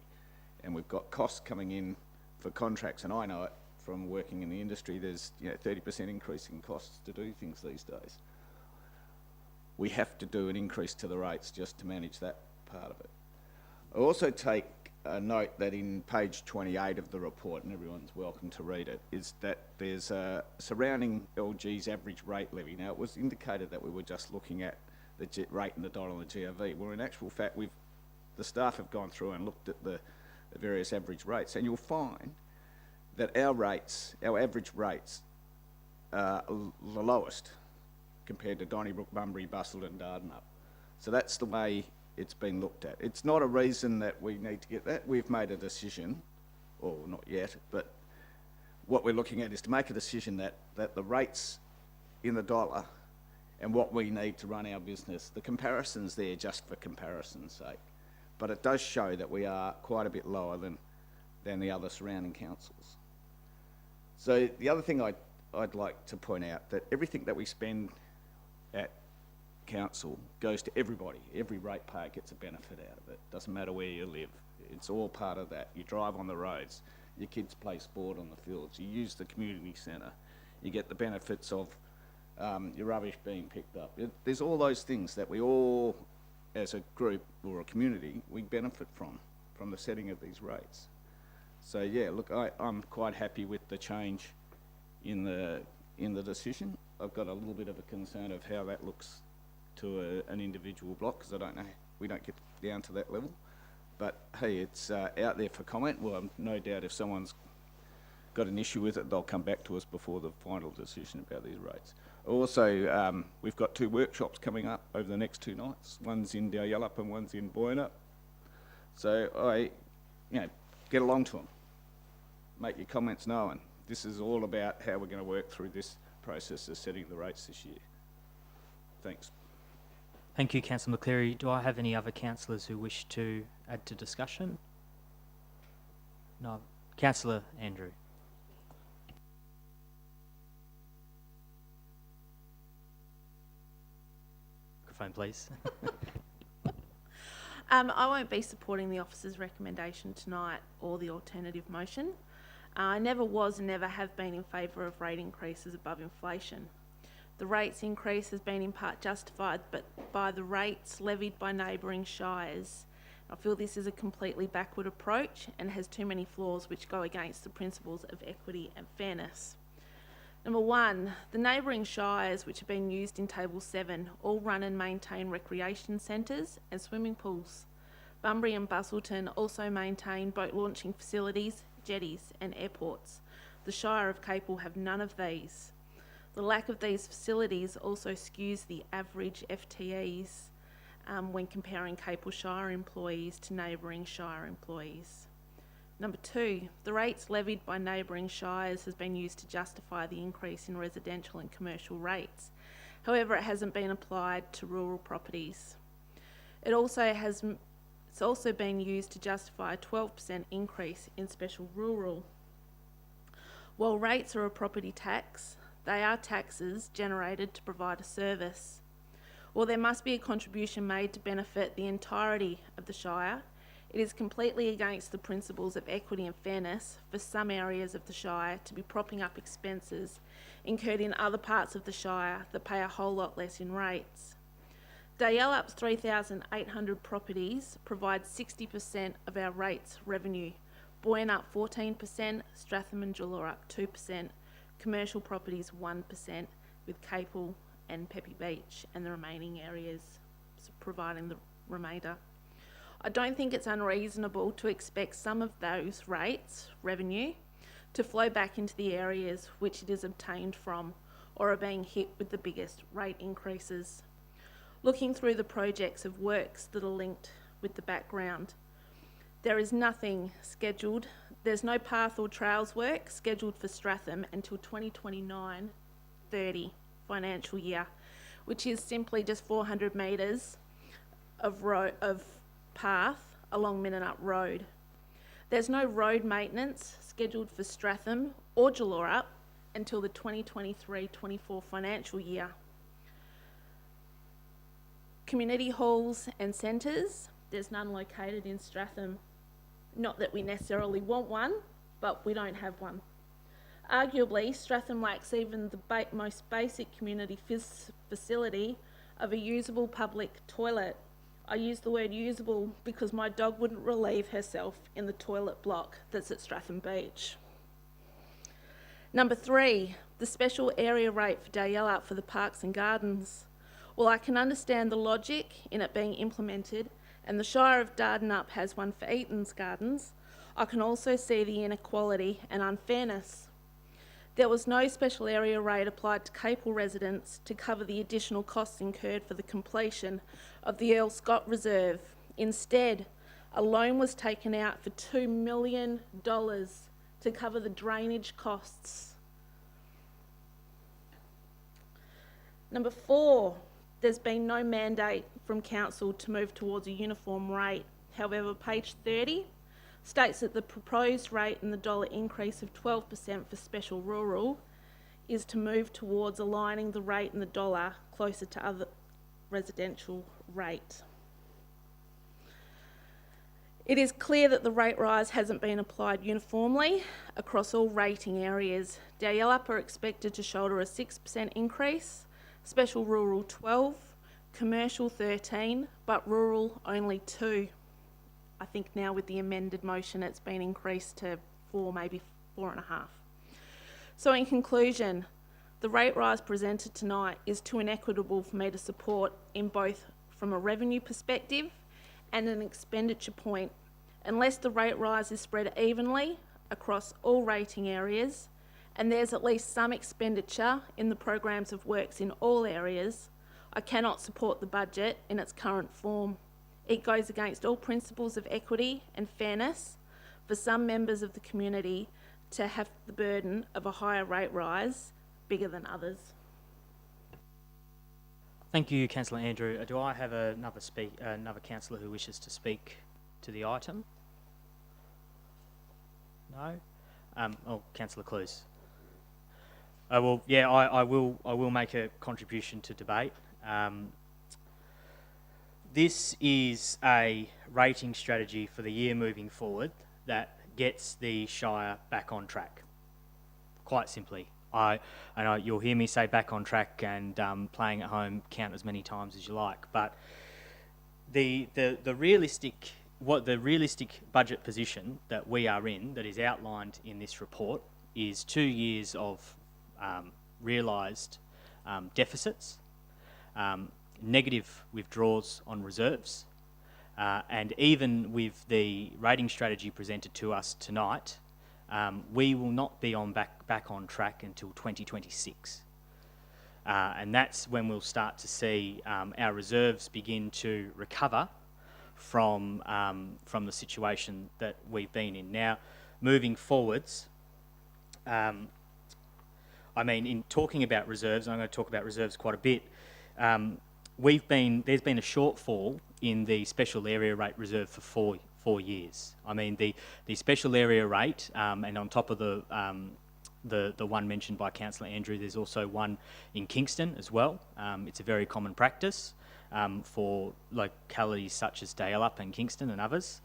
and we've got costs coming in for contracts, and I know it from working in the industry. There's 30% increase in costs to do things these days. We have to do an increase to the rates just to manage that part of it. I also take a note that in page 28 of the report, and everyone's welcome to read it, is that there's a surrounding LG's average rate levy. Now, it was indicated that we were just looking at the rate in the dollar and the GRV. Well, in actual fact, the staff have gone through and looked at the various average rates, and you'll find that our average rates are the lowest compared to Donnybrook, Bunbury, Busselton and Dardanup. So that's the way it's been looked at. It's not a reason that we need to get that. We've made a decision, or not yet, but what we're looking at is to make a decision that the rates in the dollar and what we need to run our business, the comparison's there just for comparison's sake. But it does show that we are quite a bit lower than the other surrounding councils. So the other thing I'd like to point out, that everything that we spend at council goes to everybody. Every ratepayer gets a benefit out of it. Doesn't matter where you live. It's all part of that. You drive on the roads, your kids play sport on the fields, you use the community centre, you get the benefits of your rubbish being picked up. There's all those things that we all, as a group or a community, we benefit from the setting of these rates. So yeah, look, I'm quite happy with the change in the decision. I've got a little bit of a concern of how that looks to an individual block, because I don't know, we don't get down to that level. But hey, it's out there for comment. Well, no doubt if someone's got an issue with it, they'll come back to us before the final decision about these rates. Also, we've got 2 workshops coming up over the next 2 nights. One's in Daryellup and one's in Boynup. So get along to them. Make your comments known. This is all about how we're going to work through this process of setting the rates this year. Thanks. Thank you, Councillor McCleary. Do I have any other councillors who wish to add to discussion? No. Councillor Andrew. Microphone, please. I won't be supporting the officer's recommendation tonight or the alternative motion. I never was and never have been in favour of rate increases above inflation. The rates increase has been in part justified by the rates levied by neighbouring shires. I feel this is a completely backward approach and has too many flaws which go against the principles of equity and fairness. Number 1, the neighbouring shires which have been used in Table 7 all run and maintain recreation centres and swimming pools. Bunbury and Busselton also maintain boat launching facilities, jetties and airports. The Shire of Capel have none of these. The lack of these facilities also skews the average FTEs when comparing Capel Shire employees to neighbouring Shire employees. Number 2, the rates levied by neighbouring shires has been used to justify the increase in residential and commercial rates. However, it hasn't been applied to rural properties. It's also been used to justify a 12% increase in special rural. While rates are a property tax, they are taxes generated to provide a service. While there must be a contribution made to benefit the entirety of the Shire, it is completely against the principles of equity and fairness for some areas of the Shire to be propping up expenses incurred in other parts of the Shire that pay a whole lot less in rates. Dayallup's 3,800 properties provide 60% of our rates revenue, Boyne up 14%, Stratham and Jullora 2%, commercial properties 1%, with Capel and Peppy Beach and the remaining areas providing the remainder. I don't think it's unreasonable to expect some of those rates, revenue, to flow back into the areas which it is obtained from or are being hit with the biggest rate increases. Looking through the projects of works that are linked with the background, there is nothing scheduled. There's no path or trails work scheduled for Stratham until 2029-30 financial year, which is simply just 400 metres of path along Minnonup Road. There's no road maintenance scheduled for Stratham or Jullora until the 2023-24 financial year. Community halls and centres, there's none located in Stratham. Not that we necessarily want one, but we don't have one. Arguably, Stratham lacks even the most basic community facility of a usable public toilet. I use the word usable because my dog wouldn't relieve herself in the toilet block that's at Stratham Beach. Number 3, the special area rate for Dayallup for the parks and gardens. Well, I can understand the logic in it being implemented, and the Shire of Dardanup has one for Eaton's Gardens. I can also see the inequality and unfairness. There was no special area rate applied to Capel residents to cover the additional costs incurred for the completion of the Earl Scott Reserve. Instead, a loan was taken out for $2 million to cover the drainage costs. Number 4, there's been no mandate from Council to move towards a uniform rate. However, page 30 states that the proposed rate and the dollar increase of 12% for special rural is to move towards aligning the rate and the dollar closer to other residential rate. It is clear that the rate rise hasn't been applied uniformly across all rating areas. Dayallup are expected to shoulder a 6% increase, special rural 12, commercial 13, but rural only 2. I think now with the amended motion it's been increased to 4, maybe 4.5. So in conclusion, the rate rise presented tonight is too inequitable for me to support in both from a revenue perspective and an expenditure point. Unless the rate rise is spread evenly across all rating areas and there's at least some expenditure in the programs of works in all areas, I cannot support the budget in its current form. It goes against all principles of equity and fairness for some members of the community to have the burden of a higher rate rise bigger than others. Thank you, Councillor Andrew. Do I have another councillor who wishes to speak to the item? No? Councillor Clues. I will make a contribution to debate. This is a rating strategy for the year moving forward that gets the Shire back on track. Quite simply. You'll hear me say back on track and playing at home count as many times as you like, but the realistic budget position that we are in, that is outlined in this report, is 2 years of realised deficits, negative withdrawals on reserves, And even with the rating strategy presented to us tonight, we will not be back on track until 2026. And that's when we'll start to see our reserves begin to recover from the situation that we've been in. Now, moving forwards, I mean, in talking about reserves, and I'm going to talk about reserves quite a bit, there's been a shortfall in the special area rate reserve for four years. I mean, the special area rate, and on top of the one mentioned by Councillor Andrew, there's also one in Kingston as well. It's a very common practice for localities such as Dayalup and Kingston and others.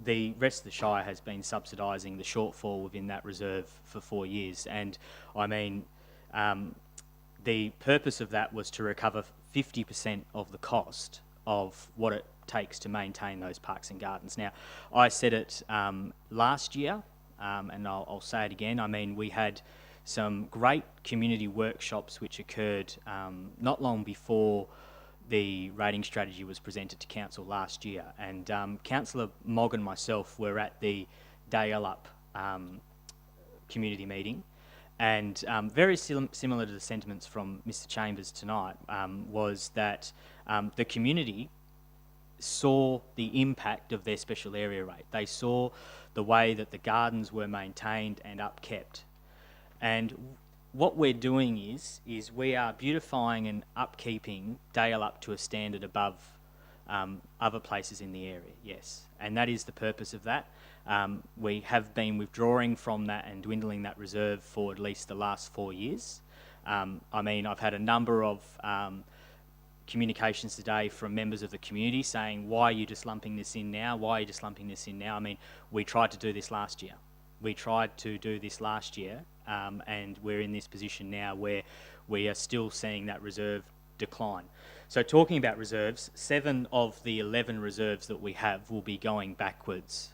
The rest of the Shire has been subsidising the shortfall within that reserve for 4 years. And I mean, the purpose of that was to recover 50% of the cost of what it takes to maintain those parks and gardens. Now, I said it last year, and I'll say it again. I mean, we had some great community workshops which occurred not long before the rating strategy was presented to Council last year. And Councillor Mogg and myself were at the Dayalup community meeting. And very similar to the sentiments from Mr Chambers tonight, was that the community saw the impact of their special area rate. They saw the way that the gardens were maintained and upkept. And what we're doing is we are beautifying and upkeeping Dayalup to a standard above other places in the area, yes. And that is the purpose of that. We have been withdrawing from that and dwindling that reserve for at least the last 4 years. I mean, I've had a number of communications today from members of the community saying, why are you just lumping this in now? Why are you just lumping this in now? I mean, we tried to do this last year. And we're in this position now where we are still seeing that reserve decline. So talking about reserves, 7 of the 11 reserves that we have will be going backwards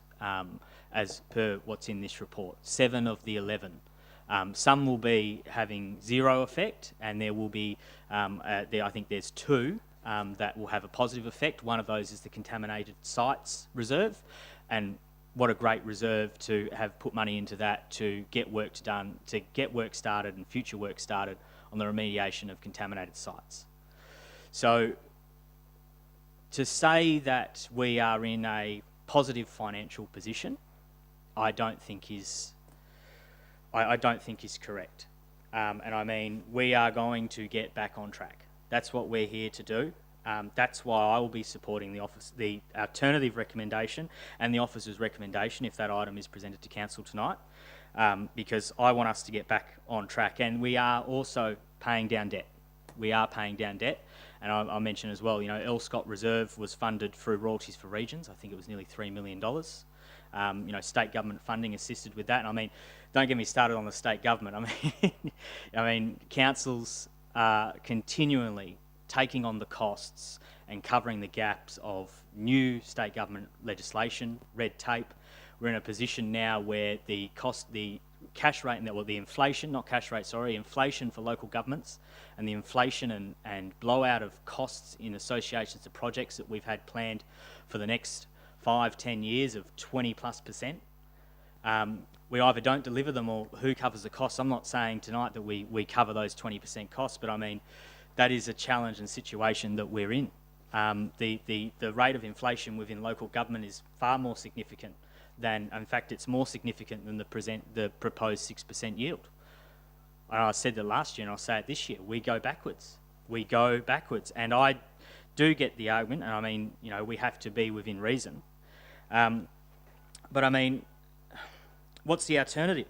as per what's in this report. 7 of the 11. Some will be having zero effect, and there will be, I think there's 2 that will have a positive effect. One of those is the contaminated sites reserve, and what a great reserve to have put money into that to get work done, to get work started and future work started on the remediation of contaminated sites. So to say that we are in a positive financial position, I don't think is correct. And I mean, we are going to get back on track. That's what we're here to do. That's why I will be supporting the alternative recommendation and the officer's recommendation if that item is presented to Council tonight, because I want us to get back on track. And we are also paying down debt. And I mentioned as well, you know, Elscott Reserve was funded through royalties for regions. I think it was nearly $3 million. You know, state government funding assisted with that. And I mean, don't get me started on the state government. I mean, councils are continually taking on the costs and covering the gaps of new state government legislation, red tape. We're in a position now where the cash rate, the inflation, not cash rate, sorry, inflation for local governments, and the inflation and blowout of costs in associations to projects that we've had planned for the next 5-10 years of 20+%. We either don't deliver them or who covers the costs. I'm not saying tonight that we cover those 20% costs, but I mean, that is a challenge and situation that we're in. The rate of inflation within local government is far more significant than, in fact, it's more significant than the proposed 6% yield. And I said that last year, and I'll say it this year. We go backwards, and I do get the argument. And I mean, you know, we have to be within reason. But I mean, what's the alternative?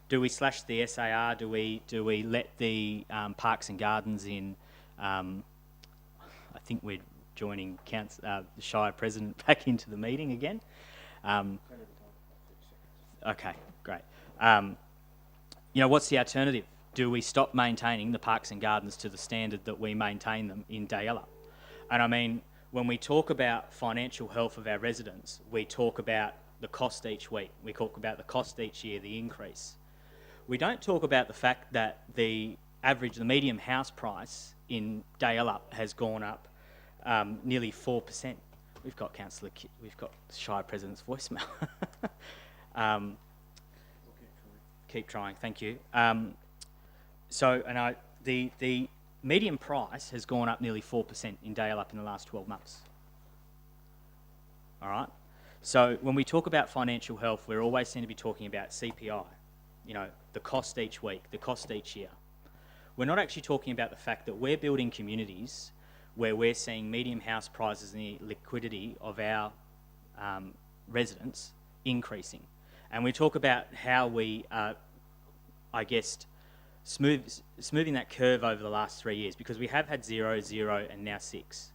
Do we slash the SAR? Do we let the parks and gardens in? I think we're joining the Shire President back into the meeting again. Okay, great. You know, what's the alternative? Do we stop maintaining the parks and gardens to the standard that we maintain them in Dayalup? And I mean, when we talk about financial health of our residents, we talk about the cost each week. We talk about the cost each year, the increase. We don't talk about the fact that the medium house price in Dayalup has gone up nearly 4%. We've got we've got Shire President's voicemail. Keep trying, thank you. The median price has gone up nearly 4% in Dalyellup in the last 12 months. All right? So when we talk about financial health, we're always seem to be talking about CPI, you know, the cost each week, the cost each year. We're not actually talking about the fact that we're building communities where we're seeing median house prices and the liquidity of our residents increasing. And we talk about how we are, I guess, smoothing that curve over the last 3 years, because we have had 0, 0 and now 6.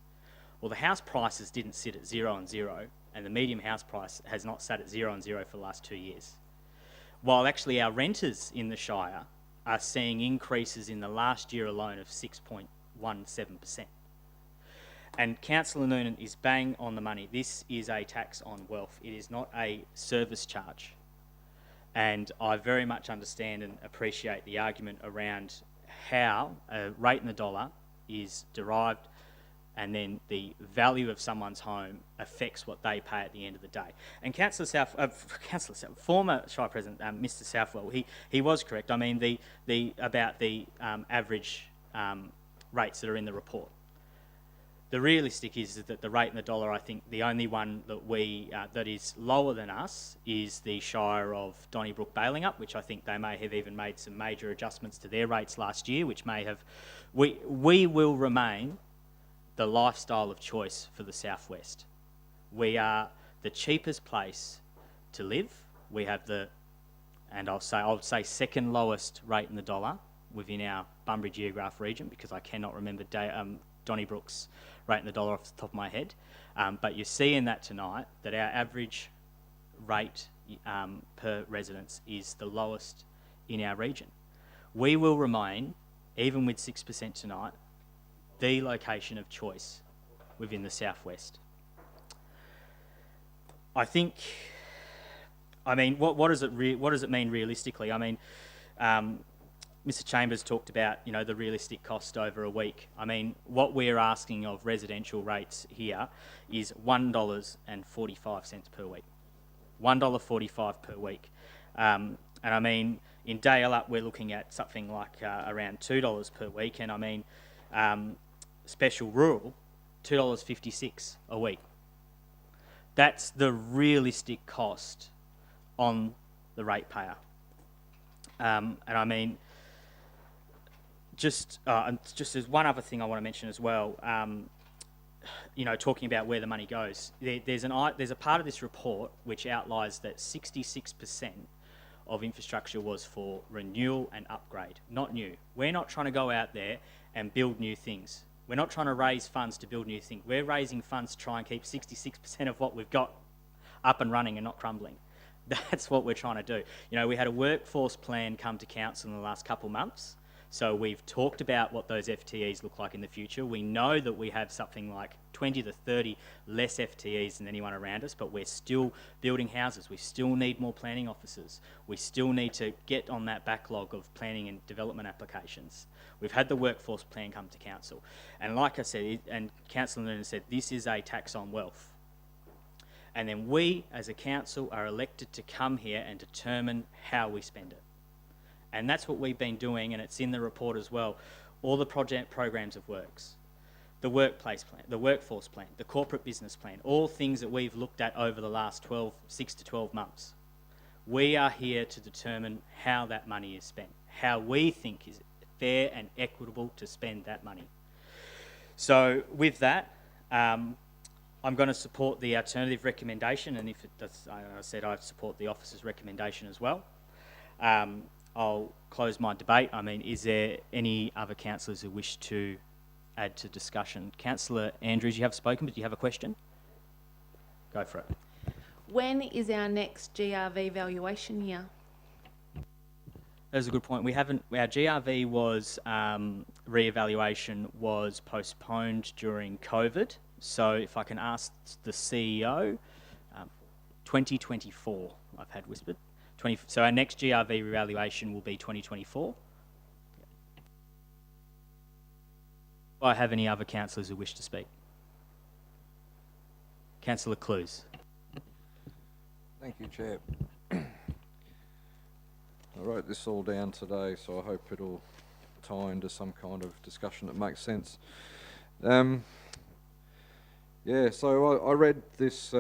Well, the house prices didn't sit at 0 and 0, and the median house price has not sat at 0 and 0 for the last 2 years. While actually our renters in the Shire are seeing increases in the last year alone of 6.17%. And Councillor Noonan is bang on the money. This is a tax on wealth. It is not a service charge. And I very much understand and appreciate the argument around how a rate in the dollar is derived, and then the value of someone's home affects what they pay at the end of the day. And former Shire President, Mr. Southwell, he was correct. I mean, about the average rates that are in the report. The realistic is that the rate in the dollar, I think the only one that that is lower than us is the Shire of Donnybrook bailing up, which I think they may have even made some major adjustments to their rates last year, which may have... We will remain the lifestyle of choice for the Southwest. We are the cheapest place to live. We have I would say second lowest rate in the dollar within our Bunbury Geograph region, because I cannot remember Donnybrook's rate in the dollar off the top of my head. But you see in that tonight that our average rate per residence is the lowest in our region. We will remain, even with 6% tonight, the location of choice within the Southwest. I think, I mean, what does it mean realistically? I mean, Mr. Chambers talked about, you know, the realistic cost over a week. I mean, what we're asking of residential rates here is $1.45 per week. $1.45 per week. And I mean, in Dalyellup, we're looking at something like around $2 per week. And I mean, special rural, $2.56 a week. That's the realistic cost on the ratepayer. And I mean, just as one other thing I want to mention as well, you know, talking about where the money goes, there's a part of this report which outlines that 66% of infrastructure was for renewal and upgrade, not new. We're not trying to go out there and build new things. We're not trying to raise funds to build new things. We're raising funds to try and keep 66% of what we've got up and running and not crumbling. That's what we're trying to do. You know, we had a workforce plan come to council in the last couple of months. So we've talked about what those FTEs look like in the future. We know that we have something like 20 to 30 less FTEs than anyone around us, but we're still building houses. We still need more planning officers. We still need to get on that backlog of planning and development applications. We've had the workforce plan come to council. And like I said, and Councillor Noonan said, this is a tax on wealth. And then we, as a council, are elected to come here and determine how we spend it. And that's what we've been doing, and it's in the report as well. All the programs of works, the workplace plan, the workforce plan, the corporate business plan, all things that we've looked at over the last 6 to 12 months. We are here to determine how that money is spent, how we think is fair and equitable to spend that money. So with that, I'm going to support the alternative recommendation, and if it does, I said I support the officer's recommendation as well. I'll close my debate. I mean, is there any other councillors who wish to add to discussion? Councillor Andrews, you have spoken, but do you have a question? Go for it. When is our next GRV valuation year? That's a good point. We haven't. Our GRV was re-evaluation was postponed during COVID. So if I can ask the CEO, 2024. I've had whispered. So our next GRV revaluation will be 2024. Do I have any other councillors who wish to speak? Councillor Clues. Thank you, Chair. I wrote this all down today, so I hope it'll tie into some kind of discussion that makes sense. Yeah, so I read this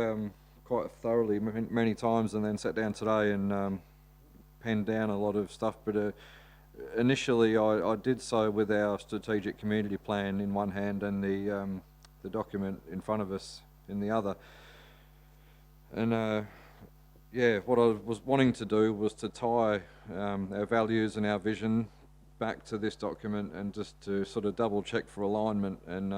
quite thoroughly many times and then sat down today and penned down a lot of stuff, but initially I did so with our strategic community plan in one hand and the document in front of us in the other. And yeah, what I was wanting to do was to tie our values and our vision back to this document and just to sort of double check for alignment. And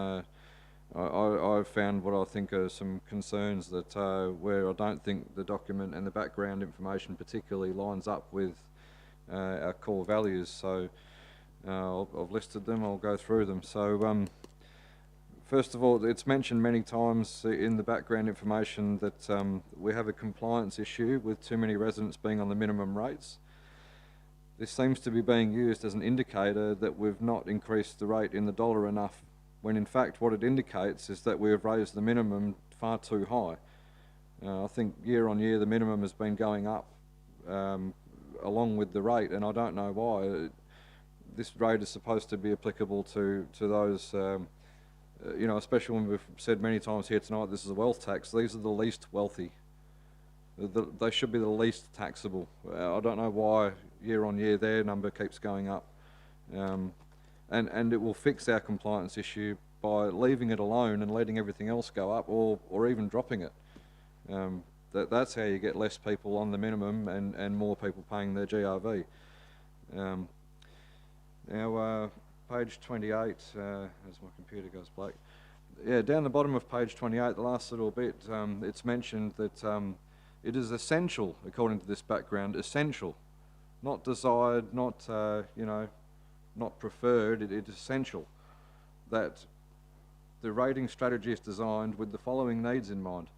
I've found what I think are some concerns that where I don't think the document and the background information particularly lines up with our core values. So I've listed them, I'll go through them. So first of all, it's mentioned many times in the background information that we have a compliance issue with too many residents being on the minimum rates. This seems to be being used as an indicator that we've not increased the rate in the dollar enough, when in fact what it indicates is that we have raised the minimum far too high. I think year on year the minimum has been going up along with the rate, and I don't know why. This rate is supposed to be applicable to those you know, especially when we've said many times here tonight this is a wealth tax. These are the least wealthy. They should be the least taxable. I don't know why year on year their number keeps going up. And it will fix our compliance issue by leaving it alone and letting everything else go up, or even dropping it. That's how you get less people on the minimum and more people paying their GRV. Now, page 28, as my computer goes black. Yeah, down the bottom of page 28, the last little bit, it's mentioned that it is essential, according to this background, essential, not desired, not, you know, not preferred, it is essential that the rating strategy is designed with the following needs in mind.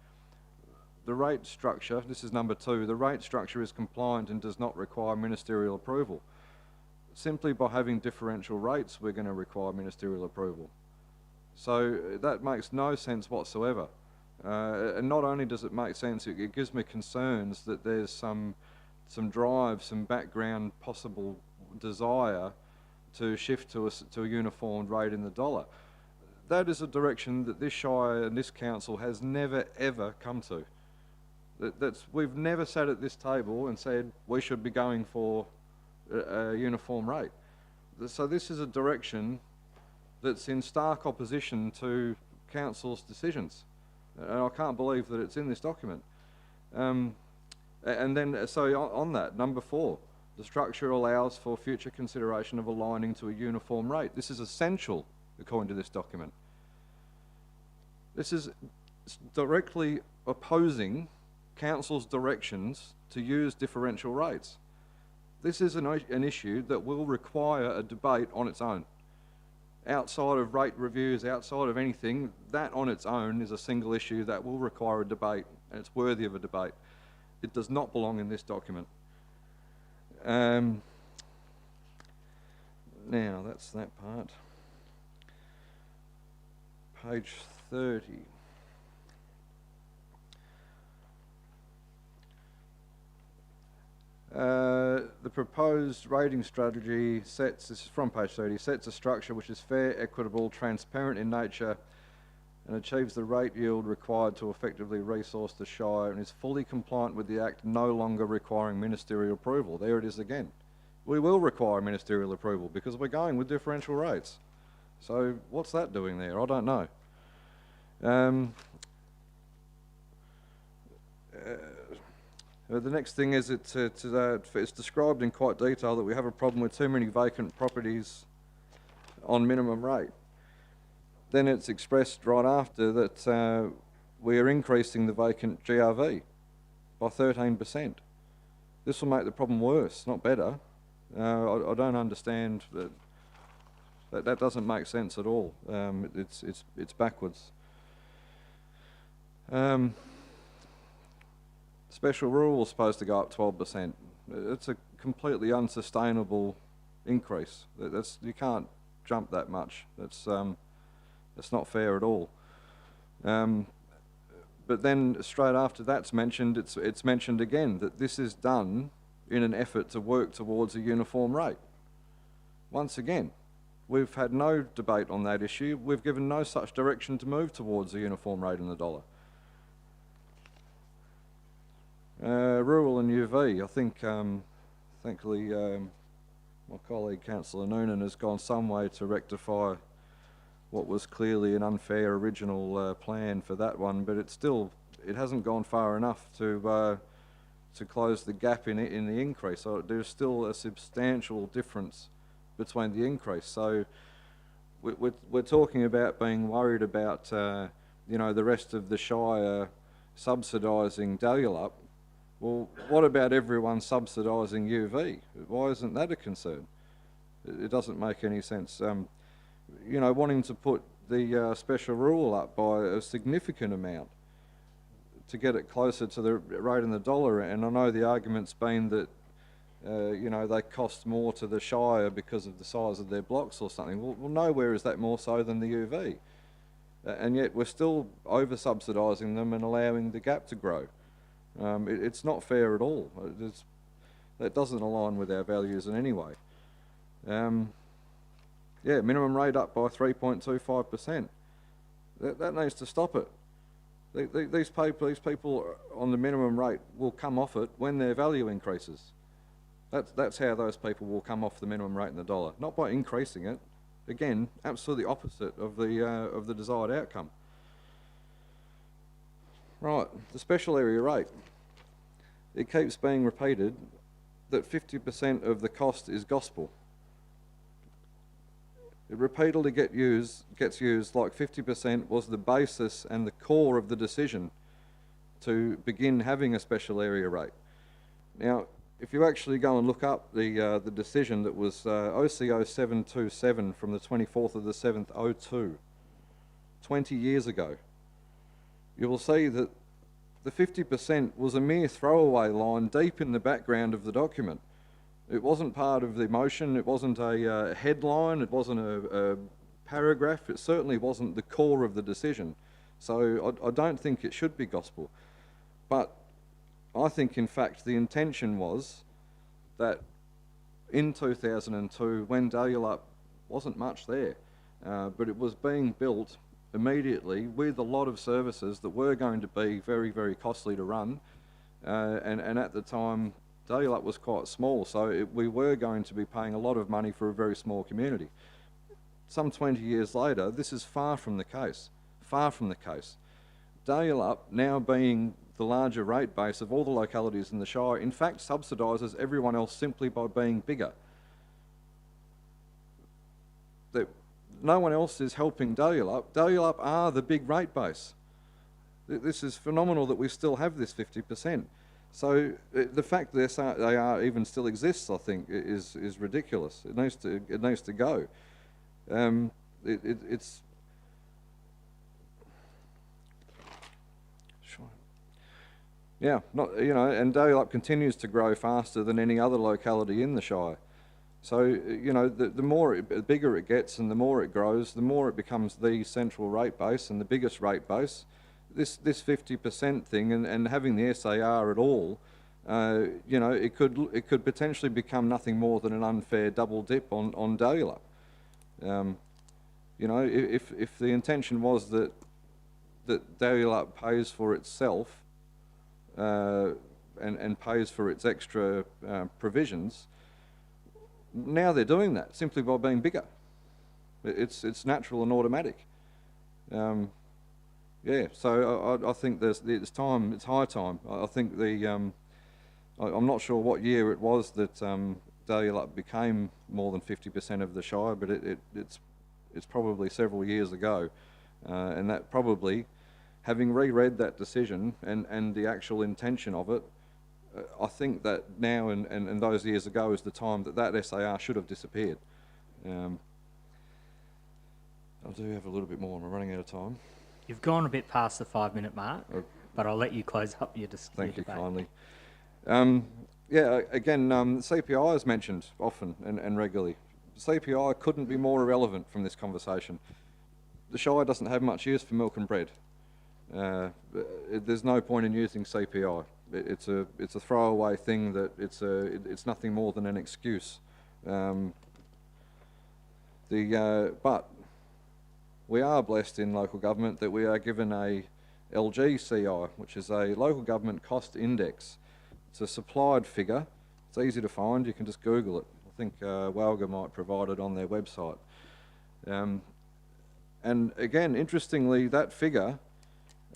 The rate structure, this is number 2, the rate structure is compliant and does not require ministerial approval. Simply by having differential rates, we're going to require ministerial approval. So that makes no sense whatsoever. And not only does it make sense, it gives me concerns that there's some drive, some background possible desire to shift to a uniformed rate in the dollar. That is a direction that this Shire and this council has never ever come to. We've never sat at this table and said we should be going for a uniform rate. So this is a direction that's in stark opposition to council's decisions. And I can't believe that it's in this document. And then, so on that, number 4, the structure allows for future consideration of aligning to a uniform rate. This is essential, according to this document. This is directly opposing council's directions to use differential rates. This is an issue that will require a debate on its own. Outside of rate reviews, outside of anything, that on its own is a single issue that will require a debate, and it's worthy of a debate. It does not belong in this document. Now, that's that part. Page 30. The proposed rating strategy sets, this is from page 30, sets a structure which is fair, equitable, transparent in nature and achieves the rate yield required to effectively resource the Shire and is fully compliant with the Act, no longer requiring ministerial approval. There it is again. We will require ministerial approval because we're going with differential rates. So what's that doing there? I don't know. The next thing is it's described in quite detail that we have a problem with too many vacant properties on minimum rate. Then it's expressed right after that we are increasing the vacant GRV by 13%. This will make the problem worse, not better. I don't understand that. That doesn't make sense at all. It's backwards. Special rule is supposed to go up 12%. It's a completely unsustainable increase. You can't jump that much. That's not fair at all. but then straight after that's mentioned, it's mentioned again that this is done in an effort to work towards a uniform rate. Once again, we've had no debate on that issue. We've given no such direction to move towards a uniform rate in the dollar. Rural and UV, I think, thankfully, my colleague Councillor Noonan has gone some way to rectify what was clearly an unfair original plan for that one, but it hasn't gone far enough to close the gap in the increase. So there's still a substantial difference between the increase. So we're talking about being worried about you know, the rest of the Shire subsidising Dalyellup. Well, what about everyone subsidising UV? Why isn't that a concern? It doesn't make any sense. You know, wanting to put the special rule up by a significant amount to get it closer to the rate in the dollar, and I know the argument's been that you know, they cost more to the Shire because of the size of their blocks or something. Well, nowhere is that more so than the UV. And yet we're still over-subsidising them and allowing the gap to grow. It's not fair at all. That doesn't align with our values in any way. Yeah, minimum rate up by 3.25%. That needs to stop it. These people on the minimum rate will come off it when their value increases. That's how those people will come off the minimum rate in the dollar, not by increasing it. Again, absolutely opposite of the desired outcome. Right, the special area rate. It keeps being repeated that 50% of the cost is gospel. It repeatedly gets used like 50% was the basis and the core of the decision to begin having a special area rate. Now, if you actually go and look up the decision that was OCO 727 from the 24th of the 7th, 02, 20 years ago, you will see that the 50% was a mere throwaway line deep in the background of the document. It wasn't part of the motion, it wasn't a headline, it wasn't a paragraph, it certainly wasn't the core of the decision. So I don't think it should be gospel. But I think, in fact, the intention was that in 2002, when Dalyellup wasn't much there, but it was being built immediately with a lot of services that were going to be very, very costly to run, and at the time, Dalyellup was quite small, so we were going to be paying a lot of money for a very small community. Some 20 years later, this is far from the case. Far from the case. Dalyellup, now being the larger rate base of all the localities in the Shire, in fact subsidises everyone else simply by being bigger. No one else is helping Dalyellup. Dalyellup are the big rate base. This is phenomenal that we still have this 50%. So the fact that they are even still exists, I think, is ridiculous. It needs to go. It's yeah, and Dalyellup continues to grow faster than any other locality in the Shire. So the bigger it gets and the more it grows, the more it becomes the central rate base and the biggest rate base. This 50% thing and having the SAR at all, it could potentially become nothing more than an unfair double dip on Dalyellup. If the intention was that Dalyellup pays for itself and pays for its extra provisions, now they're doing that simply by being bigger. It's natural and automatic. Yeah, so I think it's high time. I think I'm not sure what year it was that Dalyellup became more than 50% of the Shire, but it's probably several years ago, and that probably, having reread that decision and the actual intention of it, I think that now and those years ago is the time that SAR should have disappeared. I do have a little bit more, and we're running out of time. You've gone a bit past the 5-minute mark, but I'll let you close up your debate. Thank you kindly. Yeah, again, CPI is mentioned often and regularly. CPI couldn't be more irrelevant from this conversation. The Shire doesn't have much use for milk and bread. There's no point in using CPI. It's a throwaway thing that it's nothing more than an excuse. But we are blessed in local government that we are given a LGCI, which is a local government cost index. It's a supplied figure. It's easy to find. You can just Google it. I think WA.gov might provide it on their website. And again, interestingly, that figure,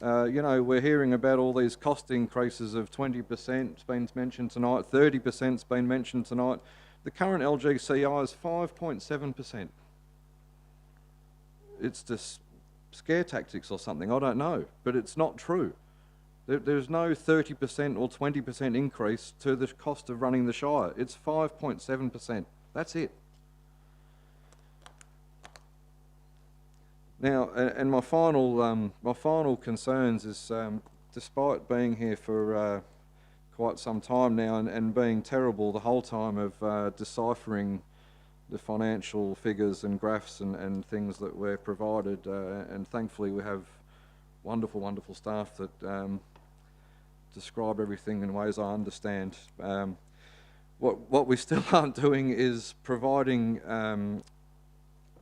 you know, we're hearing about all these cost increases of 20%, it's been mentioned tonight, 30% has been mentioned tonight. The current LGCI is 5.7%. It's just scare tactics or something, I don't know, but it's not true. There's no 30% or 20% increase to the cost of running the Shire. It's 5.7%. That's it. Now, and my final concerns is, despite being here for quite some time now and being terrible the whole time of deciphering the financial figures and graphs and things that we're provided, and thankfully we have wonderful, wonderful staff that describe everything in ways I understand. What we still aren't doing is providing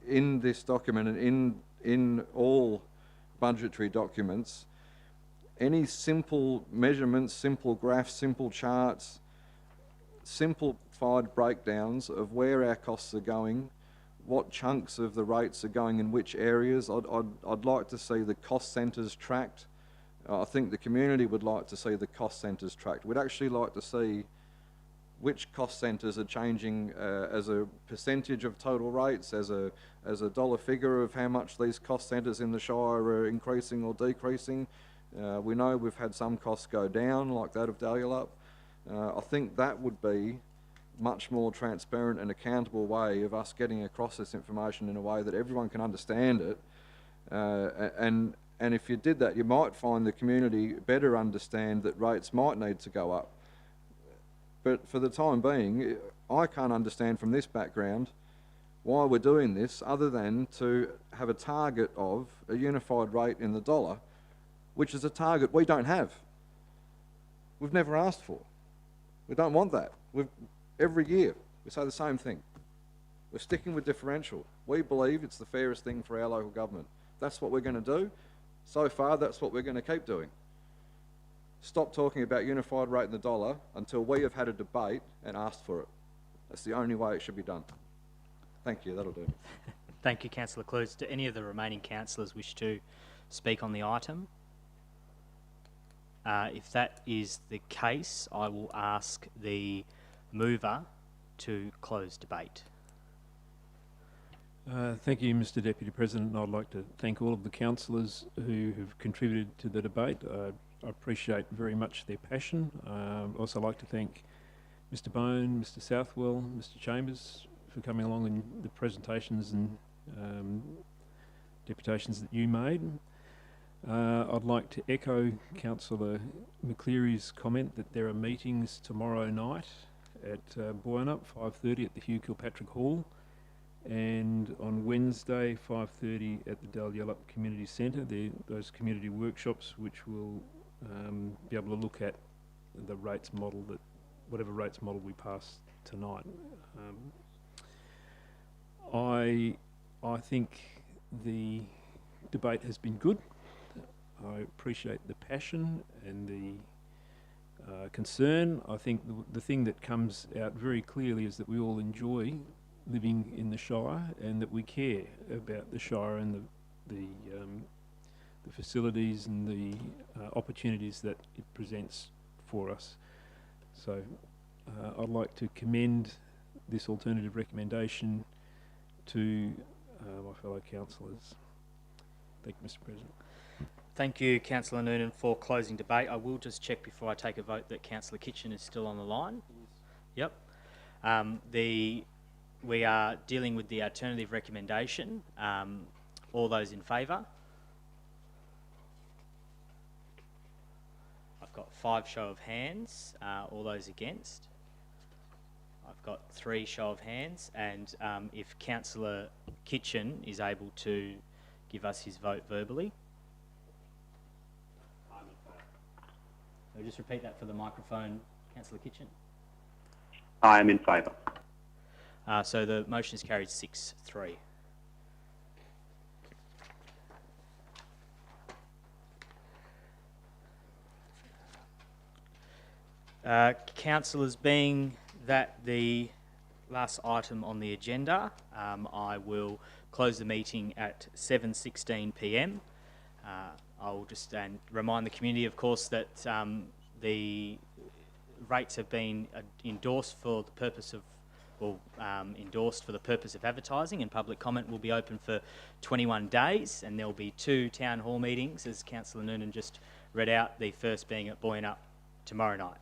in this document and in all budgetary documents any simple measurements, simple graphs, simple charts, simplified breakdowns of where our costs are going, what chunks of the rates are going in which areas. I'd like to see the cost centres tracked. I think the community would like to see the cost centres tracked. We'd actually like to see which cost centres are changing as a percentage of total rates, as a dollar figure of how much these cost centres in the Shire are increasing or decreasing. We know we've had some costs go down, like that of Dalyellup. I think that would be much more transparent and accountable way of us getting across this information in a way that everyone can understand it. And if you did that, you might find the community better understand that rates might need to go up. But for the time being, I can't understand from this background why we're doing this other than to have a target of a unified rate in the dollar, which is a target we don't have. We've never asked for. We don't want that. Every year we say the same thing. We're sticking with differential. We believe it's the fairest thing for our local government. That's what we're going to do. So far, that's what we're going to keep doing. Stop talking about unified rate in the dollar until we have had a debate and asked for it. That's the only way it should be done. Thank you, that'll do. Thank you, Councillor Clues. Do any of the remaining councillors wish to speak on the item? If that is the case, I will ask the mover to close debate. Thank you, Mr Deputy President. I'd like to thank all of the councillors who have contributed to the debate. I appreciate very much their passion. I'd also like to thank Mr Bone, Mr Southwell, Mr Chambers for coming along in the presentations and deputations that you made. I'd like to echo Councillor McCleary's comment that there are meetings tomorrow night at Boyanup, 5:30 at the Hugh Kilpatrick Hall, and on Wednesday, 5:30 at the Dalyellup Community Centre. Those community workshops which will be able to look at the rates model, that whatever rates model we pass tonight. I think the debate has been good. I appreciate the passion and the concern. I think the thing that comes out very clearly is that we all enjoy living in the Shire and that we care about the Shire and the facilities and the opportunities that it presents for us. So I'd like to commend this alternative recommendation to my fellow councillors. Thank you, Mr President. Thank you, Councillor Noonan, for closing debate. I will just check before I take a vote that Councillor Kitchen is still on the line. Yep. We are dealing with the alternative recommendation. All those in favour? I've got 5 show of hands. All those against? I've got 3 show of hands. And if Councillor Kitchen is able to give us his vote verbally. I'll just repeat that for the microphone. Councillor Kitchen. I am in favour. So the motion is carried 6-3. Councillors, being that the last item on the agenda, I will close the meeting at 7:16 p.m. I will just remind the community, of course, that the rates have been endorsed for the purpose of, advertising, and public comment will be open for 21 days, and there will be 2 town hall meetings, as Councillor Noonan just read out, the first being at Boyne Up tomorrow night.